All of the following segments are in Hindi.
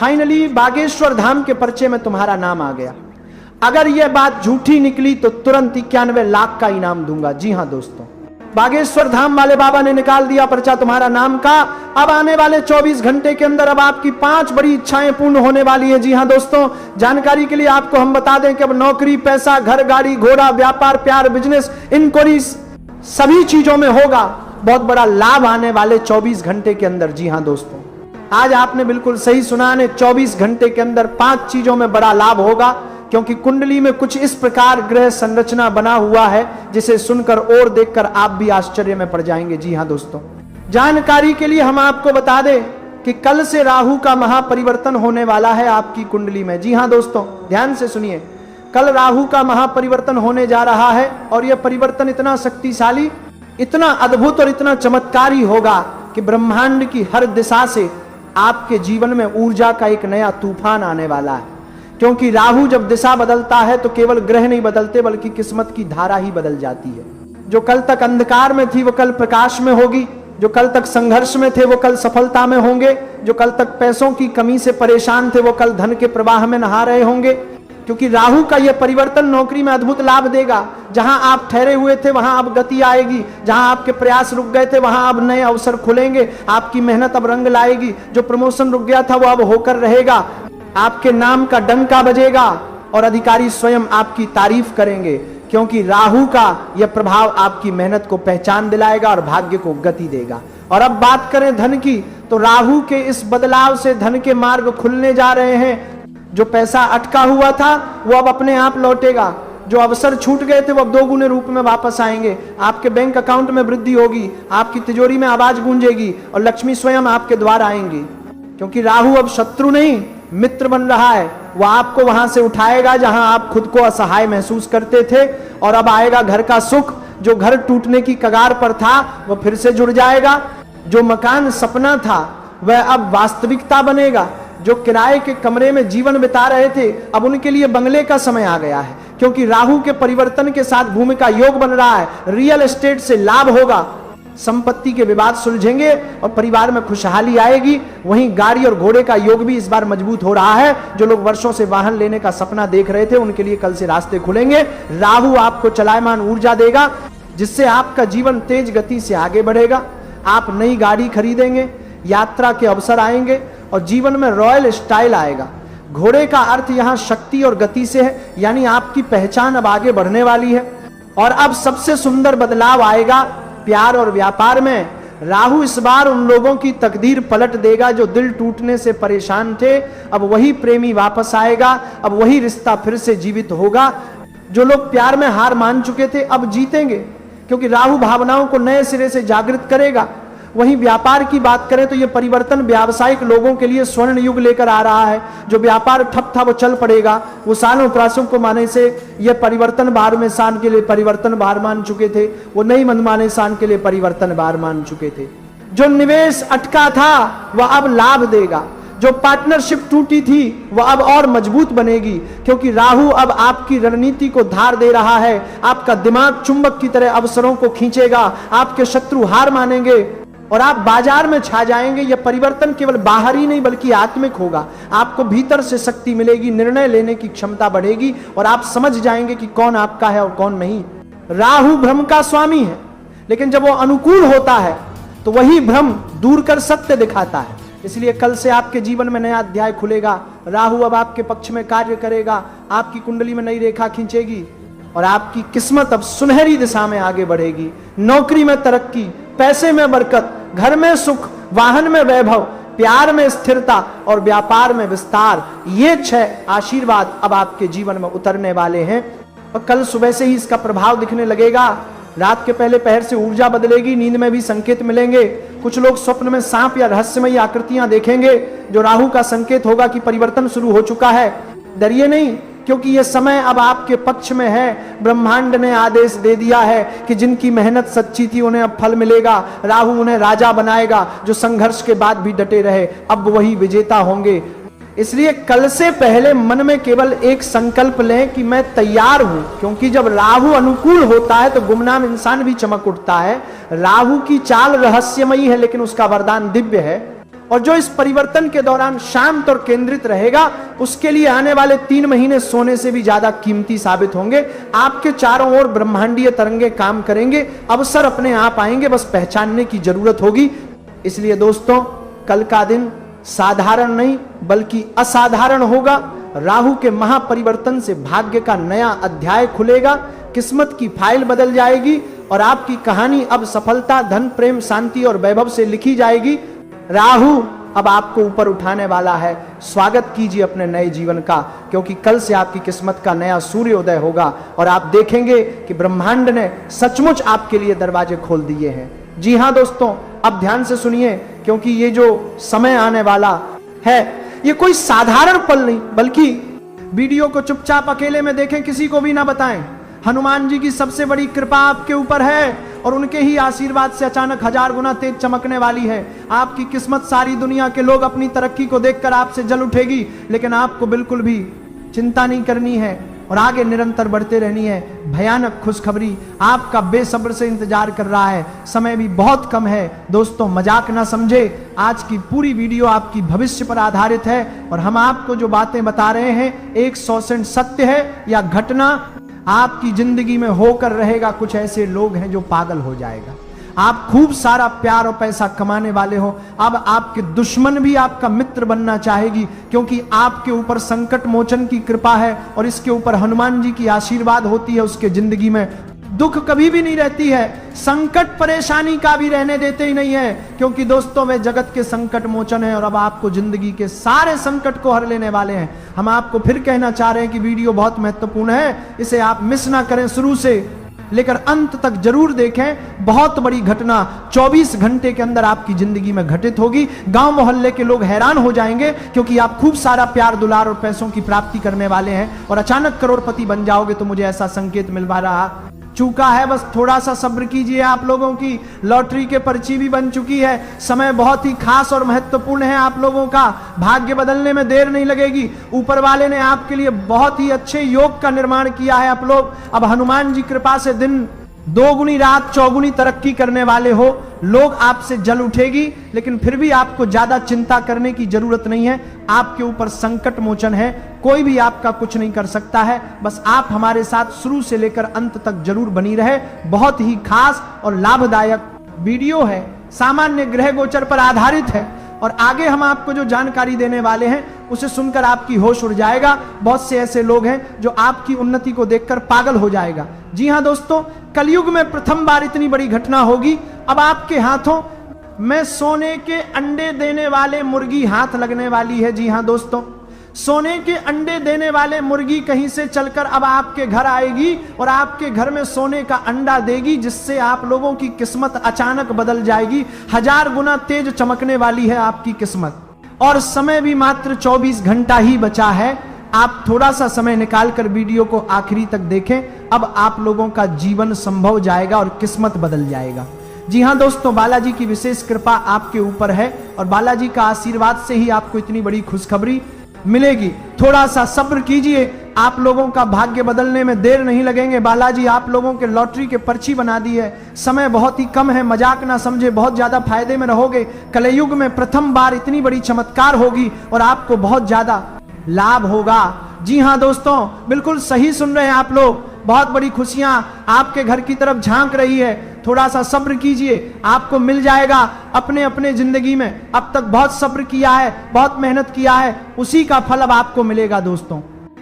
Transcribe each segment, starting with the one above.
फाइनली बागेश्वर धाम के पर्चे में तुम्हारा नाम आ गया। अगर यह बात झूठी निकली तो तुरंत 91 लाख का इनाम दूंगा। जी हां दोस्तों, बागेश्वर धाम वाले बाबा ने निकाल दिया पर्चा तुम्हारा नाम का। अब आने वाले 24 घंटे के अंदर अब आपकी 5 बड़ी इच्छाएं पूर्ण होने वाली है। जी हां दोस्तों, जानकारी के लिए आपको हम बता दें कि अब नौकरी, पैसा, घर, गाड़ी, घोड़ा, व्यापार, प्यार, बिजनेस, इंक्वायरी, सभी चीजों में होगा बहुत बड़ा लाभ आने वाले 24 घंटे के अंदर। जी हां दोस्तों, आज आपने बिल्कुल सही सुना ने, 24 घंटे के अंदर 5 चीजों में बड़ा लाभ होगा, क्योंकि कुंडली में कुछ इस प्रकार ग्रह संरचना बना हुआ है जिसे सुनकर और देखकर आप भी आश्चर्य में पड़ जाएंगे। जी हां दोस्तों, जानकारी के लिए हम आपको बता दें कि कल से राहु का महापरिवर्तन होने वाला है आपकी कुंडली में। जी हां दोस्तों, ध्यान से सुनिए, कल राहु का महापरिवर्तन होने जा रहा है और यह परिवर्तन इतना शक्तिशाली, इतना अद्भुत और इतना चमत्कारी होगा कि ब्रह्मांड की हर दिशा से आपके जीवन में ऊर्जा का एक नया तूफान आने वाला है। क्योंकि राहु जब दिशा बदलता है तो केवल ग्रह नहीं बदलते बल्कि किस्मत की धारा ही बदल जाती है। जो कल तक अंधकार में थी वो कल प्रकाश में होगी, जो कल तक संघर्ष में थे वो कल सफलता में होंगे, जो कल तक पैसों की कमी से परेशान थे वो कल धन के प्रवाह में नहा रहे होंगे। क्योंकि राहु का यह परिवर्तन नौकरी में अद्भुत लाभ देगा। जहां आप ठहरे हुए थे वहां अब गति आएगी, जहां आपके प्रयास रुक गए थे वहां अब नए अवसर खुलेंगे, आपकी मेहनत अब रंग लाएगी, जो प्रमोशन रुक गया था वो अब होकर रहेगा, आपके नाम का डंका बजेगा और अधिकारी स्वयं आपकी तारीफ करेंगे। क्योंकि राहु का यह प्रभाव आपकी मेहनत को पहचान दिलाएगा और भाग्य को गति देगा। और अब बात करें धन की, तो राहु के इस बदलाव से धन के मार्ग खुलने जा रहे हैं। जो पैसा अटका हुआ था वो अब अपने आप लौटेगा, जो अवसर छूट गए थे वो अब 2 गुने रूप में वापस आएंगे, आपके बैंक अकाउंट में वृद्धि होगी, आपकी तिजोरी में आवाज गूंजेगी और लक्ष्मी स्वयं आपके द्वार आएंगी। क्योंकि राहु अब शत्रु नहीं मित्र बन रहा है, वो आपको वहां से उठाएगा जहां आप खुद को असहाय महसूस करते थे, और अब आएगा घर का सुख। जो घर टूटने की कगार पर था वो फिर से जुड़ जाएगा, जो मकान सपना था वह अब वास्तविकता बनेगा, जो किराए के कमरे में जीवन बिता रहे थे अब उनके लिए बंगले का समय आ गया है। क्योंकि राहु के परिवर्तन के साथ भूमि का योग बन रहा है, रियल एस्टेट से लाभ होगा, संपत्ति के विवाद सुलझेंगे और परिवार में खुशहाली आएगी। वहीं गाड़ी और घोड़े का योग भी इस बार मजबूत हो रहा है। जो लोग वर्षों से वाहन लेने का सपना देख रहे थे उनके लिए कल से रास्ते खुलेंगे। राहु आपको चलायमान ऊर्जा देगा जिससे आपका जीवन तेज गति से आगे बढ़ेगा। आप नई गाड़ी खरीदेंगे, यात्रा के अवसर आएंगे और जीवन में रॉयल स्टाइल आएगा। घोड़े का अर्थ यहां शक्ति और गति से है, यानी आपकी पहचान अब आगे बढ़ने वाली है। और अब सबसे सुंदर बदलाव आएगा प्यार और व्यापार में। राहु इस बार उन लोगों की तकदीर पलट देगा जो दिल टूटने से परेशान थे। अब वही प्रेमी वापस आएगा, अब वही रिश्ता फिर से जीवित होगा। जो लोग प्यार में हार मान चुके थे अब जीतेंगे, क्योंकि राहु भावनाओं को नए सिरे से जागृत करेगा। वहीं व्यापार की बात करें तो यह परिवर्तन व्यावसायिक लोगों के लिए स्वर्ण युग लेकर आ रहा है। जो व्यापार ठप था वो चल पड़ेगा। वो सालों प्रासों को माने से यह परिवर्तन बार में सान के लिए परिवर्तन बार मान चुके थे, वो नई मनमाने सान के लिए परिवर्तन बार मान चुके थे। जो निवेश अटका था वह अब लाभ देगा, जो पार्टनरशिप टूटी थी वह अब और मजबूत बनेगी। क्योंकि राहु अब आपकी रणनीति को धार दे रहा है। आपका दिमाग चुंबक की तरह अवसरों को खींचेगा, आपके शत्रु हार मानेंगे और आप बाजार में छा जाएंगे। यह परिवर्तन केवल बाहरी नहीं बल्कि आत्मिक होगा। आपको भीतर से शक्ति मिलेगी, निर्णय लेने की क्षमता बढ़ेगी और आप समझ जाएंगे कि कौन आपका है और कौन नहीं। राहु भ्रम का स्वामी है, लेकिन जब वो अनुकूल होता है तो वही भ्रम दूर कर सत्य दिखाता है। इसलिए कल से आपके जीवन में नया अध्याय खुलेगा। राहु अब आपके पक्ष में कार्य करेगा, आपकी कुंडली में नई रेखा खींचेगी और आपकी किस्मत अब सुनहरी दिशा में आगे बढ़ेगी। नौकरी में तरक्की, पैसे में बरकत, घर में सुख, वाहन में वैभव, प्यार में स्थिरता और व्यापार में विस्तार, ये 6 आशीर्वाद अब आपके जीवन में उतरने वाले हैं। और कल सुबह से ही इसका प्रभाव दिखने लगेगा। रात के पहले पहर से ऊर्जा बदलेगी, नींद में भी संकेत मिलेंगे। कुछ लोग स्वप्न में सांप या रहस्यमयी आकृतियां देखेंगे, जो राहु का संकेत होगा कि परिवर्तन शुरू हो चुका है। डरिए नहीं, क्योंकि यह समय अब आपके पक्ष में है। ब्रह्मांड ने आदेश दे दिया है कि जिनकी मेहनत सच्ची थी उन्हें अब फल मिलेगा। राहु उन्हें राजा बनाएगा। जो संघर्ष के बाद भी डटे रहे अब वही विजेता होंगे। इसलिए कल से पहले मन में केवल एक संकल्प लें कि मैं तैयार हूं। क्योंकि जब राहु अनुकूल होता है तो गुमनाम इंसान भी चमक उठता है। राहु की चाल रहस्यमयी है लेकिन उसका वरदान दिव्य है। और जो इस परिवर्तन के दौरान शांत और केंद्रित रहेगा उसके लिए आने वाले 3 महीने सोने से भी ज्यादा कीमती साबित होंगे। आपके चारों ओर ब्रह्मांडीय तरंगे काम करेंगे, अवसर अपने आप आएंगे, बस पहचानने की जरूरत होगी। इसलिए दोस्तों, कल का दिन साधारण नहीं बल्कि असाधारण होगा। राहु के महापरिवर्तन से भाग्य का नया अध्याय खुलेगा, किस्मत की फाइल बदल जाएगी और आपकी कहानी अब सफलता, धन, प्रेम, शांति और वैभव से लिखी जाएगी। राहु अब आपको ऊपर उठाने वाला है। स्वागत कीजिए अपने नए जीवन का, क्योंकि कल से आपकी किस्मत का नया सूर्योदय होगा और आप देखेंगे कि ब्रह्मांड ने सचमुच आपके लिए दरवाजे खोल दिए हैं। जी हां दोस्तों, अब ध्यान से सुनिए, क्योंकि ये जो समय आने वाला है ये कोई साधारण पल नहीं, बल्कि वीडियो को चुपचाप अकेले में देखें, किसी को भी ना बताएं। हनुमान जी की सबसे बड़ी कृपा आपके ऊपर है और उनके ही आशीर्वाद से अचानक 1000 गुना तेज चमकने वाली है। आपकी किस्मत सारी दुनिया के लोग अपनी तरक्की को देखकर आपसे जल उठेगी, लेकिन आपको बिल्कुल भी चिंता नहीं करनी है और आगे निरंतर बढ़ते रहनी है। भयानक खुशखबरी आपका बेसब्र से इंतजार कर रहा है। समय भी बहुत कम है दोस्तों, मजाक ना समझे। आज की पूरी वीडियो आपकी भविष्य पर आधारित है और हम आपको जो बातें बता रहे हैं 100% सत्य है या घटना आपकी जिंदगी में होकर रहेगा। कुछ ऐसे लोग हैं जो पागल हो जाएगा। आप खूब सारा प्यार और पैसा कमाने वाले हो, अब आपके दुश्मन भी आपका मित्र बनना चाहेगी, क्योंकि आपके ऊपर संकट मोचन की कृपा है और इसके ऊपर हनुमान जी की आशीर्वाद होती है। उसके जिंदगी में दुख कभी भी नहीं रहती है, संकट परेशानी का भी रहने देते ही नहीं है, क्योंकि दोस्तों वे जगत के संकट मोचन है और अब आपको जिंदगी के सारे संकट को हर लेने वाले हैं। हम आपको फिर कहना चाह रहे हैं कि वीडियो बहुत महत्वपूर्ण है, इसे आप मिस ना करें, शुरू से लेकर अंत तक जरूर देखें। बहुत बड़ी घटना 24 घंटे के अंदर आपकी जिंदगी में घटित होगी। गांव मोहल्ले के लोग हैरान हो जाएंगे, क्योंकि आप खूब सारा प्यार, दुलार और पैसों की प्राप्ति करने वाले हैं और अचानक करोड़पति बन जाओगे। तो मुझे ऐसा संकेत मिल रहा चूका है, बस थोड़ा सा सब्र कीजिए। आप लोगों की लॉटरी के पर्ची भी बन चुकी है। समय बहुत ही खास और महत्वपूर्ण है आप लोगों का, भाग्य बदलने में देर नहीं लगेगी। ऊपर वाले ने आपके लिए बहुत ही अच्छे योग का निर्माण किया है। आप लोग अब हनुमान जी कृपा से दिन दोगुनी रात चौगुनी तरक्की करने वाले हो। लोग आपसे जल उठेगी, लेकिन फिर भी आपको ज्यादा चिंता करने की जरूरत नहीं है। आपके ऊपर संकट मोचन है, कोई भी आपका कुछ नहीं कर सकता है। बस आप हमारे साथ शुरू से लेकर अंत तक जरूर बनी रहे। बहुत ही खास और लाभदायक वीडियो है, सामान्य ग्रह गोचर पर आधारित है और आगे हम आपको जो जानकारी देने वाले हैं उसे सुनकर आपकी होश उड़ जाएगा। बहुत से ऐसे लोग हैं जो आपकी उन्नति को देखकर पागल हो जाएगा। जी हां दोस्तों, कलयुग में प्रथम बार इतनी बड़ी घटना होगी। अब आपके हाथों में सोने के अंडे देने वाले मुर्गी हाथ लगने वाली है। जी हां दोस्तों, सोने के अंडे देने वाले मुर्गी कहीं से चलकर अब आपके घर आएगी और आपके घर में सोने का अंडा देगी, जिससे आप लोगों की किस्मत अचानक बदल जाएगी। 1000 गुना तेज चमकने वाली है आपकी किस्मत और समय भी मात्र 24 घंटा ही बचा है। आप थोड़ा सा समय निकालकर वीडियो को आखिरी तक देखें। अब आप लोगों का जीवन संभव जाएगा और किस्मत बदल जाएगा। जी हां दोस्तों, बालाजी की विशेष कृपा आपके ऊपर है और बालाजी का आशीर्वाद से ही आपको इतनी बड़ी खुशखबरी मिलेगी। थोड़ा सा सब्र कीजिए, आप लोगों का भाग्य बदलने में देर नहीं लगेंगे। बालाजी आप लोगों के लॉटरी के पर्ची बना दी है। समय बहुत ही कम है, मजाक ना समझे, बहुत ज्यादा फायदे में रहोगे। कलयुग में प्रथम बार इतनी बड़ी चमत्कार होगी और आपको बहुत ज्यादा लाभ होगा। जी हां दोस्तों, बिल्कुल सही सुन रहे हैं आप लोग। बहुत बड़ी खुशियां आपके घर की तरफ झांक रही है। थोड़ा सा सब्र कीजिए, आपको मिल जाएगा अपने अपने जिंदगी में। अब तक बहुत सब्र किया है, बहुत मेहनत किया है, उसी का फल अब आपको मिलेगा। दोस्तों,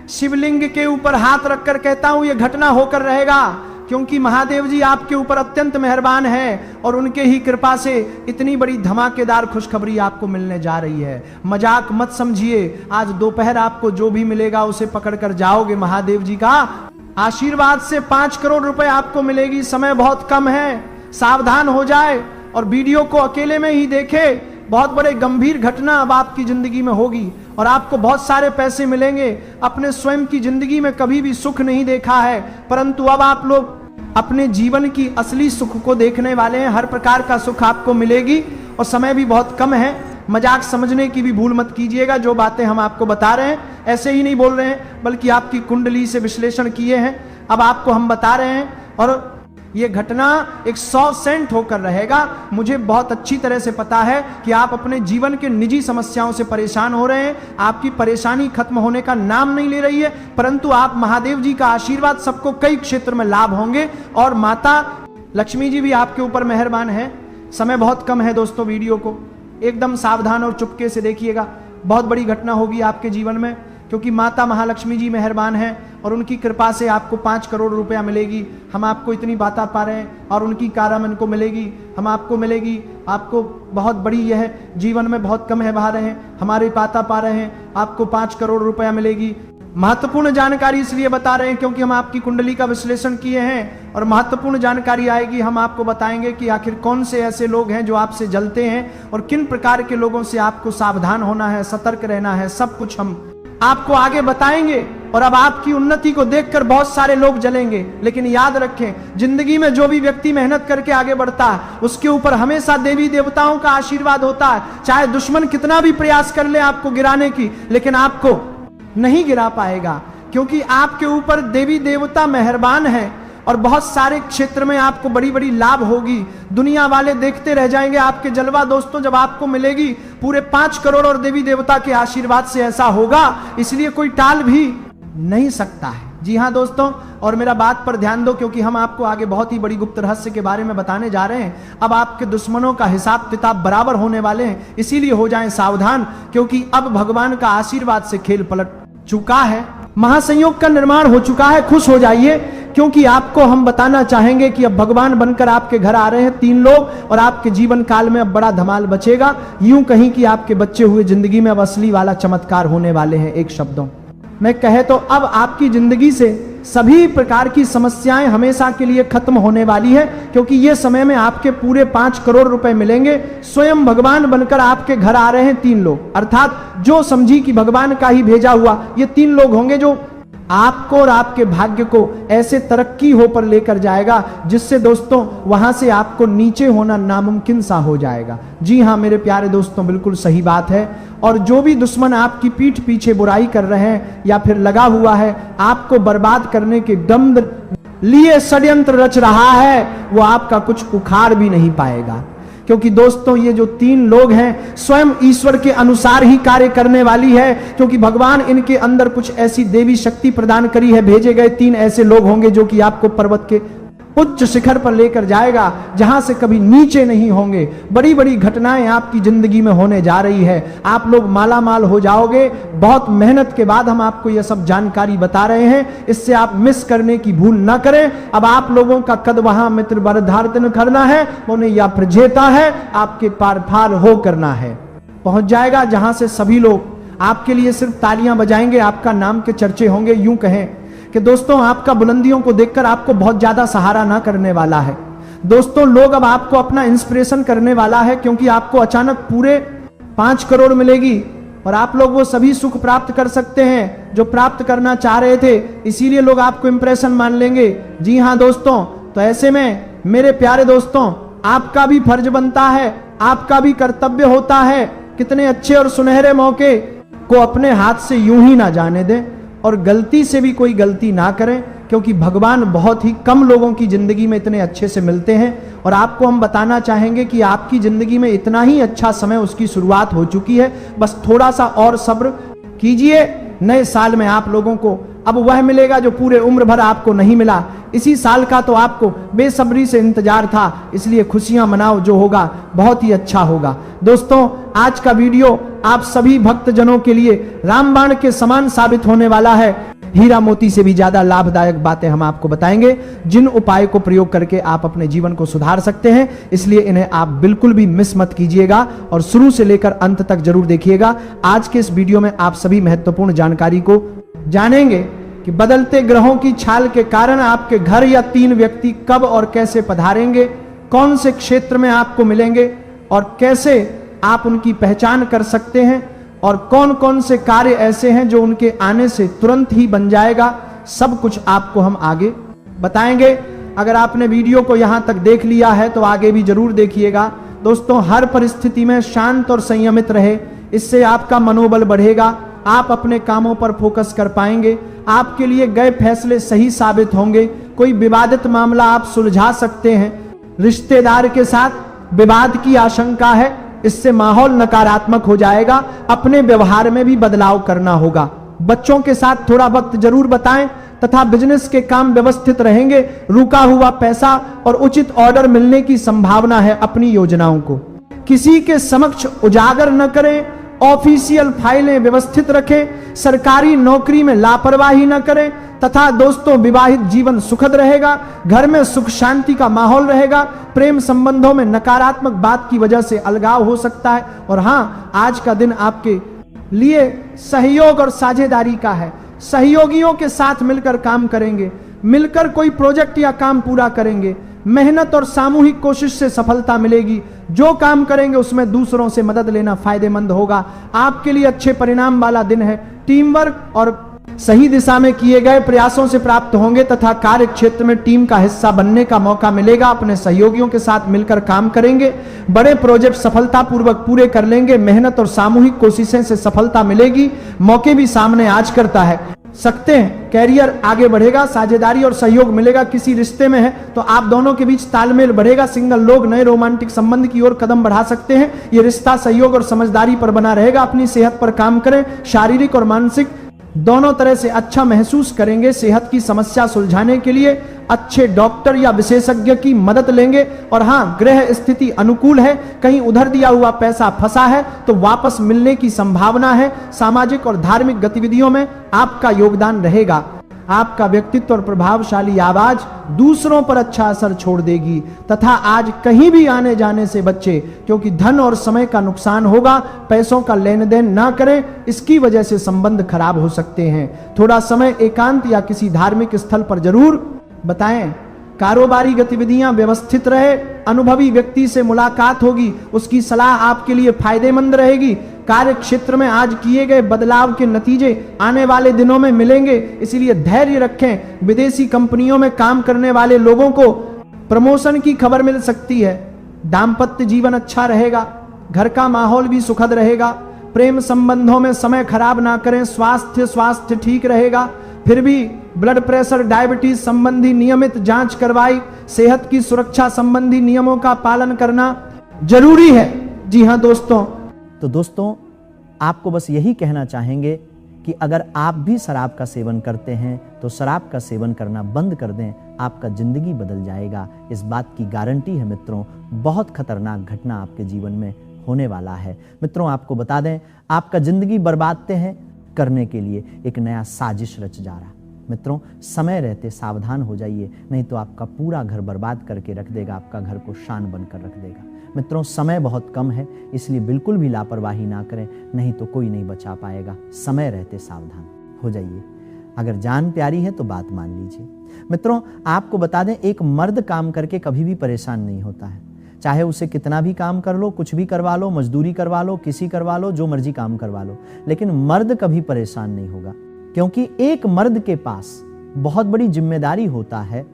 शिवलिंग के ऊपर हाथ रखकर कहता हूं, यह घटना होकर रहेगा, क्योंकि महादेव जी आपके ऊपर अत्यंत मेहरबान है और उनके ही कृपा से इतनी बड़ी धमाकेदार खुशखबरी आपको मिलने जा रही है। मजाक मत समझिए, आज दोपहर आपको जो भी मिलेगा उसे पकड़कर जाओगे। महादेव जी का आशीर्वाद से 5 करोड़ रुपए आपको मिलेगी। समय बहुत कम है, सावधान हो जाए और वीडियो को अकेले में ही देखे। बहुत बड़े गंभीर घटना अब आपकी जिंदगी में होगी और आपको बहुत सारे पैसे मिलेंगे। अपने स्वयं की जिंदगी में कभी भी सुख नहीं देखा है, परंतु अब आप लोग अपने जीवन की असली सुख को देखने वाले हैं। हर प्रकार का सुख आपको मिलेगी और समय भी बहुत कम है। मजाक समझने की भी भूल मत कीजिएगा। जो बातें हम आपको बता रहे हैं ऐसे ही नहीं बोल रहे हैं, बल्कि आपकी कुंडली से विश्लेषण किए हैं। अब आपको हम बता रहे हैं और ये घटना एक 100% होकर रहेगा। मुझे बहुत अच्छी तरह से पता है कि आप अपने जीवन के निजी समस्याओं से परेशान हो रहे हैं, आपकी परेशानी खत्म होने का नाम नहीं ले रही है, परंतु आप महादेव जी का आशीर्वाद सबको कई क्षेत्र में लाभ होंगे और माता लक्ष्मी जी भी आपके ऊपर मेहरबान है। समय बहुत कम है दोस्तों, वीडियो को एकदम सावधान और चुपके से देखिएगा। बहुत बड़ी घटना होगी आपके जीवन में, क्योंकि माता महालक्ष्मी जी मेहरबान है और उनकी कृपा से आपको 5 करोड़ रुपया मिलेगी। हम आपको इतनी बता पा रहे हैं और उनकी कारम इनको मिलेगी, हम आपको मिलेगी। आपको बहुत बड़ी यह जीवन में बहुत कम है बहा रहे हैं, हमारे पाता पा रहे हैं, आपको 5 करोड़ रुपया मिलेगी। महत्वपूर्ण जानकारी इसलिए बता रहे हैं क्योंकि हम आपकी कुंडली का विश्लेषण किए हैं और महत्वपूर्ण जानकारी आएगी। हम आपको बताएंगे कि आखिर कौन से ऐसे लोग हैं जो आपसे जलते हैं और किन प्रकार के लोगों से आपको सावधान होना है, सतर्क रहना है, सब कुछ हम आपको आगे बताएंगे। और अब आपकी उन्नति को देखकर बहुत सारे लोग जलेंगे, लेकिन याद रखें, जिंदगी में जो भी व्यक्ति मेहनत करके आगे बढ़ता है उसके ऊपर हमेशा देवी देवताओं का आशीर्वाद होता है। चाहे दुश्मन कितना भी प्रयास कर ले आपको गिराने की, लेकिन आपको नहीं गिरा पाएगा, क्योंकि आपके ऊपर देवी देवता मेहरबान है और बहुत सारे क्षेत्र में आपको बड़ी बड़ी लाभ होगी। दुनिया वाले देखते रह जाएंगे आपके जलवा दोस्तों, जब आपको मिलेगी पूरे 5 करोड़ और देवी देवता के आशीर्वाद से ऐसा होगा, इसलिए कोई टाल भी नहीं सकता है। जी हाँ दोस्तों, और मेरा बात पर ध्यान दो, क्योंकि हम आपको आगे बहुत ही बड़ी गुप्त रहस्य के बारे में बताने जा रहे हैं। अब आपके दुश्मनों का हिसाब किताब बराबर होने वाले हैं, इसीलिए हो जाएं सावधान, क्योंकि अब भगवान का आशीर्वाद से खेल पलट चुका है, महासंयोग का निर्माण हो चुका है। खुश हो जाइए, क्योंकि आपको हम बताना चाहेंगे कि अब भगवान बनकर आपके घर आ रहे हैं 3 लोग और आपके जीवन काल में अब बड़ा धमाल बचेगा। यूं कहीं कि आपके बच्चे हुए जिंदगी में अब असली वाला चमत्कार होने वाले हैं। एक शब्दों मैं कहे तो अब आपकी जिंदगी से सभी प्रकार की समस्याएं हमेशा के लिए खत्म होने वाली है, क्योंकि ये समय में आपके पूरे 5 करोड़ रुपए मिलेंगे। स्वयं भगवान बनकर आपके घर आ रहे हैं 3 लोग, अर्थात जो समझी कि भगवान का ही भेजा हुआ ये 3 लोग होंगे जो आपको और आपके भाग्य को ऐसे तरक्की हो पर लेकर जाएगा, जिससे दोस्तों वहां से आपको नीचे होना नामुमकिन सा हो जाएगा। जी हाँ मेरे प्यारे दोस्तों, बिल्कुल सही बात है। और जो भी दुश्मन आपकी पीठ पीछे बुराई कर रहे हैं या फिर लगा हुआ है आपको बर्बाद करने के दम लिए षड्यंत्र रच रहा है, वो आपका कुछ उखाड़ भी नहीं पाएगा, क्योंकि दोस्तों ये जो 3 लोग हैं स्वयं ईश्वर के अनुसार ही कार्य करने वाली है, क्योंकि भगवान इनके अंदर कुछ ऐसी देवी शक्ति प्रदान करी है। भेजे गए 3 ऐसे लोग होंगे जो कि आपको पर्वत के उच्च शिखर पर लेकर जाएगा, जहां से कभी नीचे नहीं होंगे। बड़ी बड़ी घटनाएं आपकी जिंदगी में होने जा रही है, आप लोग माला माल हो जाओगे। बहुत मेहनत के बाद हम आपको यह सब जानकारी बता रहे हैं, इससे आप मिस करने की भूल ना करें। अब आप लोगों का कद वहां मित्र बरधार्तन करना है, उन्हें या प्रजेता है आपके पार फार हो करना है, पहुंच जाएगा जहां से सभी लोग आपके लिए सिर्फ तालियां बजाएंगे, आपका नाम के चर्चे होंगे। यूं कहें कि दोस्तों आपका बुलंदियों को देखकर आपको बहुत ज्यादा सहारा ना करने वाला है। दोस्तों लोग अब आपको अपना इंस्पिरेशन करने वाला है, क्योंकि आपको अचानक पूरे 5 करोड़ मिलेगी और आप लोग वो सभी सुख प्राप्त कर सकते हैं जो प्राप्त करना चाह रहे थे, इसीलिए लोग आपको इंप्रेशन मान लेंगे। जी हाँ दोस्तों, तो ऐसे में मेरे प्यारे दोस्तों आपका भी फर्ज बनता है, आपका भी कर्तव्य होता है, कितने अच्छे और सुनहरे मौके को अपने हाथ से यूं ही ना जाने दें और गलती से भी कोई गलती ना करें, क्योंकि भगवान बहुत ही कम लोगों की जिंदगी में इतने अच्छे से मिलते हैं। और आपको हम बताना चाहेंगे कि आपकी जिंदगी में इतना ही अच्छा समय उसकी शुरुआत हो चुकी है, बस थोड़ा सा और सब्र कीजिए। नए साल में आप लोगों को अब वह मिलेगा जो पूरे उम्र भर आपको नहीं मिला। इसी साल का तो आपको बेसब्री से इंतजार था, इसलिए खुशियां मनाओ, जो होगा बहुत ही अच्छा होगा। दोस्तों आज का वीडियो आप सभी भक्तजनों के लिए रामबाण के समान साबित होने वाला है। हीरा मोती से भी ज्यादा लाभदायक बातें हम आपको बताएंगे, जिन उपाय को प्रयोग करके आप अपने जीवन को सुधार सकते हैं, इसलिए इन्हें आप बिल्कुल भी मिस मत कीजिएगा और शुरू से लेकर अंत तक जरूर देखिएगा। आज के इस वीडियो में आप सभी महत्वपूर्ण जानकारी को जानेंगे कि बदलते ग्रहों की छाल के कारण आपके घर या 3 व्यक्ति कब और कैसे पधारेंगे, कौन से क्षेत्र में आपको मिलेंगे और कैसे आप उनकी पहचान कर सकते हैं, और कौन कौन से कार्य ऐसे हैं जो उनके आने से तुरंत ही बन जाएगा, सब कुछ आपको हम आगे बताएंगे। अगर आपने वीडियो को यहां तक देख लिया है तो आगे भी जरूर देखिएगा। दोस्तों हर परिस्थिति में शांत और संयमित रहे, इससे आपका मनोबल बढ़ेगा आप अपने कामों पर फोकस कर पाएंगे। आपके लिए गए फैसले सही साबित होंगे। कोई विवादित मामला आप सुलझा सकते हैं। रिश्तेदार के साथ विवाद की आशंका है, इससे माहौल नकारात्मक हो जाएगा। अपने व्यवहार में भी बदलाव करना होगा। बच्चों के साथ थोड़ा वक्त जरूर बिताएं तथा बिजनेस के काम व्यवस्थित रहेंगे। रुका हुआ पैसा और उचित ऑर्डर मिलने की संभावना है। अपनी योजनाओं को किसी के समक्ष उजागर न करें। ऑफिशियल फाइलें व्यवस्थित रखें। सरकारी नौकरी में लापरवाही न करें तथा दोस्तों विवाहित जीवन सुखद रहेगा। घर में सुख शांति का माहौल रहेगा। प्रेम संबंधों में नकारात्मक बात की वजह से अलगाव हो सकता है। और हां, आज का दिन आपके लिए सहयोग और साझेदारी का है। सहयोगियों के साथ मिलकर काम करेंगे, मिलकर कोई प्रोजेक्ट या काम पूरा करेंगे। मेहनत और सामूहिक कोशिश से सफलता मिलेगी। जो काम करेंगे उसमें दूसरों से मदद लेना फायदेमंद होगा। आपके लिए अच्छे परिणाम वाला दिन है। टीम वर्क और सही दिशा में किए गए प्रयासों से प्राप्त होंगे तथा कार्य क्षेत्र में टीम का हिस्सा बनने का मौका मिलेगा। अपने सहयोगियों के साथ मिलकर काम करेंगे। बड़े प्रोजेक्ट सफलतापूर्वक पूरे कर लेंगे। मेहनत और सामूहिक कोशिशें से सफलता मिलेगी। मौके भी सामने आज करता है सकते हैं। कैरियर आगे बढ़ेगा। साझेदारी और सहयोग मिलेगा। किसी रिश्ते में है तो आप दोनों के बीच तालमेल बढ़ेगा। सिंगल लोग नए रोमांटिक संबंध की ओर कदम बढ़ा सकते हैं। यह रिश्ता सहयोग और समझदारी पर बना रहेगा। अपनी सेहत पर काम करें। शारीरिक और मानसिक दोनों तरह से अच्छा महसूस करेंगे। सेहत की समस्या सुलझाने के लिए अच्छे डॉक्टर या विशेषज्ञ की मदद लेंगे। और हां, ग्रह स्थिति अनुकूल है। कहीं उधर दिया हुआ पैसा फंसा है तो वापस मिलने की संभावना है। सामाजिक और धार्मिक गतिविधियों में आपका योगदान रहेगा। आपका व्यक्तित्व और प्रभावशाली आवाज दूसरों पर अच्छा असर छोड़ देगी। तथा आज कहीं भी आने जाने से बच्चे, क्योंकि धन और समय का नुकसान होगा। पैसों का लेन देन ना करें, इसकी वजह से संबंध खराब हो सकते हैं। थोड़ा समय एकांत या किसी धार्मिक स्थल पर जरूर बताएं। कारोबारी गतिविधियां व्यवस्थित रहे। अनुभवी व्यक्ति से मुलाकात होगी, उसकी सलाह आपके लिए फायदेमंद रहेगी। कार्य क्षेत्र में आज किए गए बदलाव के नतीजे आने वाले दिनों में मिलेंगे, इसलिए धैर्य रखें। विदेशी कंपनियों में काम करने वाले लोगों को प्रमोशन की खबर मिल सकती है। दाम्पत्य जीवन अच्छा रहेगा। घर का माहौल भी सुखद रहेगा। प्रेम संबंधों में समय खराब ना करें। स्वास्थ्य ठीक रहेगा। फिर भी ब्लड प्रेशर, डायबिटीज संबंधी नियमित जांच करवाई। सेहत की सुरक्षा संबंधी नियमों का पालन करना जरूरी है। जी हां दोस्तों, तो दोस्तों आपको बस यही कहना चाहेंगे कि अगर आप भी शराब का सेवन करते हैं तो शराब का सेवन करना बंद कर दें। आपका जिंदगी बदल जाएगा। इस बात की गारंटी है मित्रों। बहुत खतरनाक घटना आपके जीवन में होने वाला है। मित्रों आपको बता दें, आपका जिंदगी बर्बाद करने के लिए एक नया साजिश रच जा रहा। मित्रों समय रहते सावधान हो जाइए, नहीं तो आपका पूरा घर बर्बाद करके रख देगा। आपका घर को शान बनकर रख देगा। मित्रों समय बहुत कम है, इसलिए बिल्कुल भी लापरवाही ना करें, नहीं तो कोई नहीं बचा पाएगा। समय रहते सावधान हो जाइए। अगर जान प्यारी है तो बात मान लीजिए। मित्रों आपको बता दें, एक मर्द काम करके कभी भी परेशान नहीं होता है। चाहे उसे कितना भी काम कर लो, कुछ भी करवा लो, मजदूरी करवा लो, किसी करवा लो, जो मर्जी काम करवा लो, लेकिन मर्द कभी परेशान नहीं होगा। क्योंकि एक मर्द के पास बहुत बड़ी जिम्मेदारी होता है।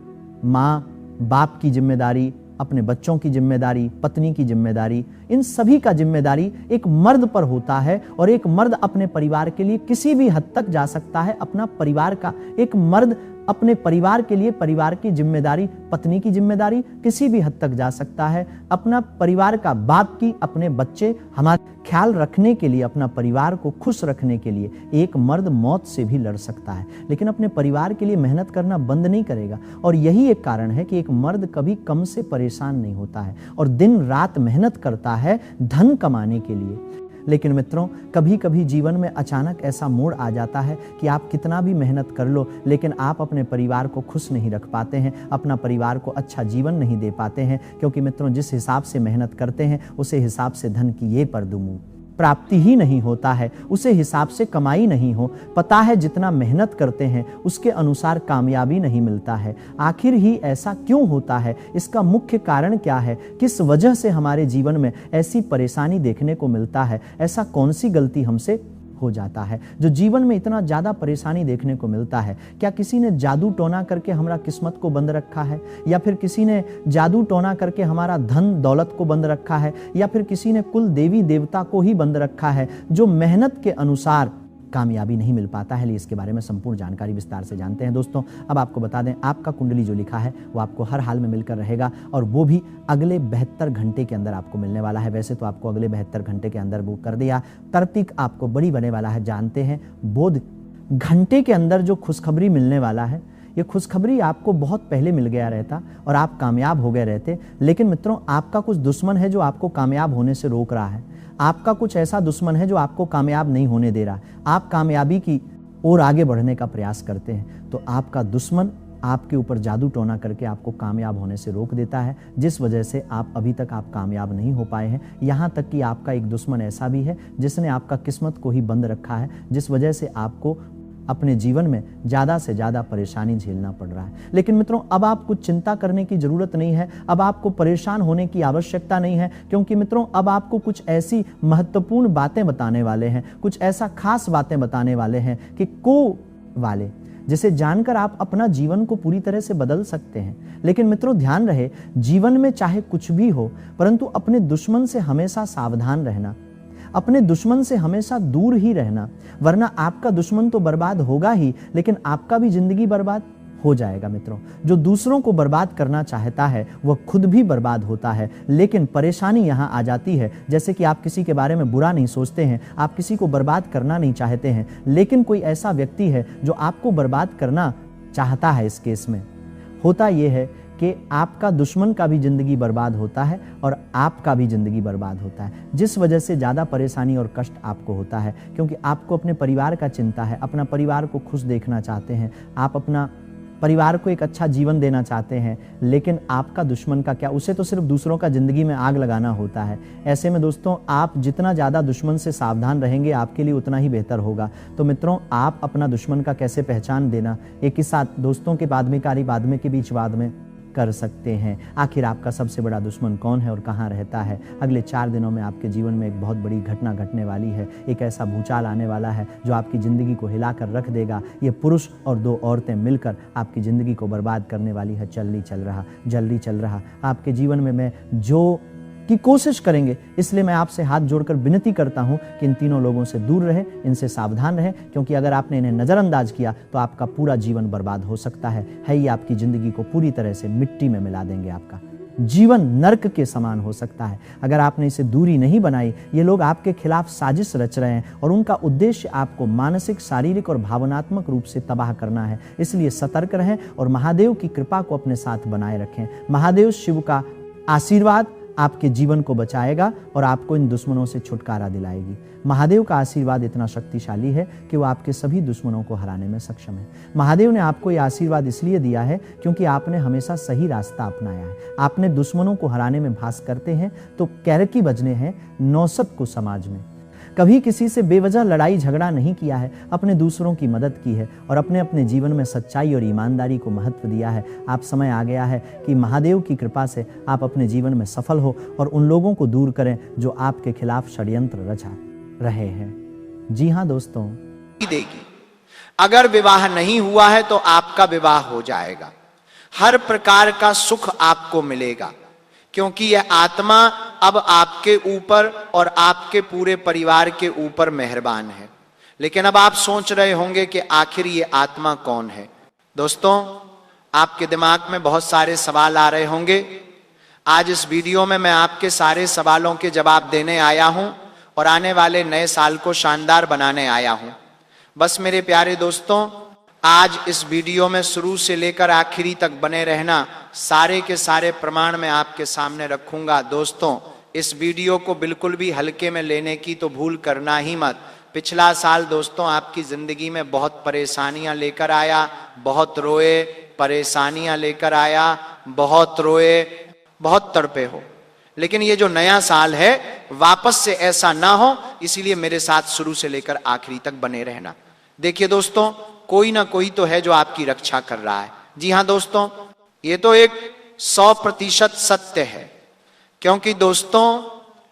माँ बाप की जिम्मेदारी, अपने बच्चों की जिम्मेदारी, पत्नी की जिम्मेदारी, इन सभी का जिम्मेदारी एक मर्द पर होता है। और एक मर्द अपने परिवार के लिए किसी भी हद तक जा सकता है। अपना परिवार का एक मर्द अपने परिवार के लिए परिवार की जिम्मेदारी, पत्नी की जिम्मेदारी किसी भी हद तक जा सकता है। अपना परिवार का, बाप की, अपने बच्चे, हमारा ख्याल रखने के लिए, अपना परिवार को खुश रखने के लिए एक मर्द मौत से भी लड़ सकता है, लेकिन अपने परिवार के लिए मेहनत करना बंद नहीं करेगा। और यही एक कारण है कि एक मर्द कभी कम से परेशान नहीं होता है और दिन रात मेहनत करता है धन कमाने के लिए। लेकिन मित्रों कभी कभी जीवन में अचानक ऐसा मोड़ आ जाता है कि आप कितना भी मेहनत कर लो, लेकिन आप अपने परिवार को खुश नहीं रख पाते हैं, अपना परिवार को अच्छा जीवन नहीं दे पाते हैं। क्योंकि मित्रों जिस हिसाब से मेहनत करते हैं उसे हिसाब से धन की ये परदुमू प्राप्ति ही नहीं होता है, उसे हिसाब से कमाई नहीं हो। पता है जितना मेहनत करते हैं उसके अनुसार कामयाबी नहीं मिलता है। आखिर ही ऐसा क्यों होता है? इसका मुख्य कारण क्या है? किस वजह से हमारे जीवन में ऐसी परेशानी देखने को मिलता है? ऐसा कौन सी गलती हमसे हो जाता है जो जीवन में इतना ज्यादा परेशानी देखने को मिलता है? क्या किसी ने जादू टोना करके हमारा किस्मत को बंद रखा है, या फिर किसी ने जादू टोना करके हमारा धन दौलत को बंद रखा है, या फिर किसी ने कुल देवी देवता को ही बंद रखा है जो मेहनत के अनुसार कामयाबी नहीं मिल पाता है। लिए इसके बारे में संपूर्ण जानकारी विस्तार से जानते हैं। दोस्तों, अब आपको बता दें, आपका कुंडली जो लिखा है वो आपको हर हाल में मिलकर रहेगा और वो भी अगले 72 घंटे के अंदर आपको मिलने वाला है। वैसे तो आपको अगले 72 घंटे के अंदर बुक कर दिया, तर्तिक आपको बड़ी बने वाला है। जानते हैं, बोध घंटे के अंदर जो खुशखबरी मिलने वाला है, ये खुशखबरी आपको बहुत पहले मिल गया रहता और आप कामयाब हो गए रहते। लेकिन मित्रों, आपका कुछ दुश्मन है जो आपको कामयाब होने से रोक रहा है। आपका कुछ ऐसा दुश्मन है जो आपको कामयाब नहीं होने दे रहा। आप कामयाबी की ओर आगे बढ़ने का प्रयास करते हैं तो आपका दुश्मन आपके ऊपर जादू टोना करके आपको कामयाब होने से रोक देता है, जिस वजह से आप अभी तक आप कामयाब नहीं हो पाए हैं। यहाँ तक कि आपका एक दुश्मन ऐसा भी है जिसने आपका किस्मत को ही बंद रखा है, जिस वजह से आपको अपने जीवन में ज़्यादा से ज़्यादा परेशानी झेलना पड़ रहा है। लेकिन मित्रों, अब आप कुछ चिंता करने की ज़रूरत नहीं है, अब आपको परेशान होने की आवश्यकता नहीं है, क्योंकि मित्रों अब आपको कुछ ऐसी महत्वपूर्ण बातें बताने वाले हैं, कुछ ऐसा खास बातें बताने वाले हैं कि वाले जिसे जानकर आप अपना जीवन को पूरी तरह से बदल सकते हैं। लेकिन मित्रों, ध्यान रहे, जीवन में चाहे कुछ भी हो, परंतु अपने दुश्मन से हमेशा सावधान रहना, अपने दुश्मन से हमेशा दूर ही रहना, वरना आपका दुश्मन तो बर्बाद होगा ही, लेकिन आपका भी जिंदगी बर्बाद हो जाएगा। मित्रों, जो दूसरों को बर्बाद करना चाहता है वह खुद भी बर्बाद होता है। लेकिन परेशानी यहाँ आ जाती है, जैसे कि आप किसी के बारे में बुरा नहीं सोचते हैं, आप किसी को बर्बाद करना नहीं चाहते हैं, लेकिन कोई ऐसा व्यक्ति है जो आपको बर्बाद करना चाहता है। इस केस में होता यह है कि आपका दुश्मन का भी जिंदगी बर्बाद होता है और आपका भी जिंदगी बर्बाद होता है, जिस वजह से ज़्यादा परेशानी और कष्ट आपको होता है, क्योंकि आपको अपने परिवार का चिंता है, अपना परिवार को खुश देखना चाहते हैं, आप अपना परिवार को एक अच्छा जीवन देना चाहते हैं। लेकिन आपका दुश्मन का क्या, उसे तो सिर्फ दूसरों का जिंदगी में आग लगाना होता है। ऐसे में दोस्तों, आप जितना ज़्यादा दुश्मन से सावधान रहेंगे आपके लिए उतना ही बेहतर होगा। तो मित्रों, आप अपना दुश्मन का कैसे पहचान देना, एक ही साथ दोस्तों के बाद में के बीच बाद में कर सकते हैं। आखिर आपका सबसे बड़ा दुश्मन कौन है और कहाँ रहता है? अगले 4 दिनों में आपके जीवन में एक बहुत बड़ी घटना घटने वाली है। एक ऐसा भूचाल आने वाला है जो आपकी ज़िंदगी को हिलाकर रख देगा। ये पुरुष और 2 औरतें मिलकर आपकी ज़िंदगी को बर्बाद करने वाली है। जल्दी चल रहा आपके जीवन में मैं जो की कोशिश करेंगे, इसलिए मैं आपसे हाथ जोड़कर विनती करता हूं कि इन तीनों लोगों से दूर रहें, इनसे सावधान रहें, क्योंकि अगर आपने इन्हें नज़रअंदाज किया तो आपका पूरा जीवन बर्बाद हो सकता है। ये आपकी ज़िंदगी को पूरी तरह से मिट्टी में मिला देंगे। आपका जीवन नर्क के समान हो सकता है अगर आपने इसे दूरी नहीं बनाई। ये लोग आपके खिलाफ साजिश रच रहे हैं और उनका उद्देश्य आपको मानसिक, शारीरिक और भावनात्मक रूप से तबाह करना है। इसलिए सतर्क रहें और महादेव की कृपा को अपने साथ बनाए रखें। महादेव शिव का आशीर्वाद आपके जीवन को बचाएगा और आपको इन दुश्मनों से छुटकारा दिलाएगी। महादेव का आशीर्वाद इतना शक्तिशाली है कि वो आपके सभी दुश्मनों को हराने में सक्षम है। महादेव ने आपको ये आशीर्वाद इसलिए दिया है क्योंकि आपने हमेशा सही रास्ता अपनाया है। आपने दुश्मनों को हराने में भास करते हैं तो कैरकी बजने हैं नौसत को समाज में। कभी किसी से बेवजह लड़ाई झगड़ा नहीं किया है, अपने दूसरों की मदद की है और अपने जीवन में सच्चाई और ईमानदारी को महत्व दिया है। आप समय आ गया है कि महादेव की कृपा से आप अपने जीवन में सफल हो और उन लोगों को दूर करें जो आपके खिलाफ षड्यंत्र रचा रहे हैं। जी हाँ दोस्तों, देगी। अगर विवाह नहीं हुआ है तो आपका विवाह हो जाएगा। हर प्रकार का सुख आपको मिलेगा, क्योंकि यह आत्मा अब आपके ऊपर और आपके पूरे परिवार के ऊपर मेहरबान है। लेकिन अब आप सोच रहे होंगे कि आखिर ये आत्मा कौन है। दोस्तों, आपके दिमाग में बहुत सारे सवाल आ रहे होंगे। आज इस वीडियो में मैं आपके सारे सवालों के जवाब देने आया हूं और आने वाले नए साल को शानदार बनाने आया हूं। बस मेरे प्यारे दोस्तों, आज इस वीडियो में शुरू से लेकर आखिरी तक बने रहना। सारे के सारे प्रमाण मैं आपके सामने रखूंगा। दोस्तों, इस वीडियो को बिल्कुल भी हल्के में लेने की तो भूल करना ही मत। पिछला साल दोस्तों आपकी जिंदगी में बहुत परेशानियां लेकर आया, बहुत रोए, परेशानियां लेकर आया, बहुत रोए, बहुत तड़पे हो। लेकिन ये जो नया साल है वापस से ऐसा ना हो, इसीलिए मेरे साथ शुरू से लेकर आखिरी तक बने रहना। देखिए दोस्तों, कोई ना कोई तो है जो आपकी रक्षा कर रहा है। जी हाँ दोस्तों, ये तो एक 100% सत्य है, क्योंकि दोस्तों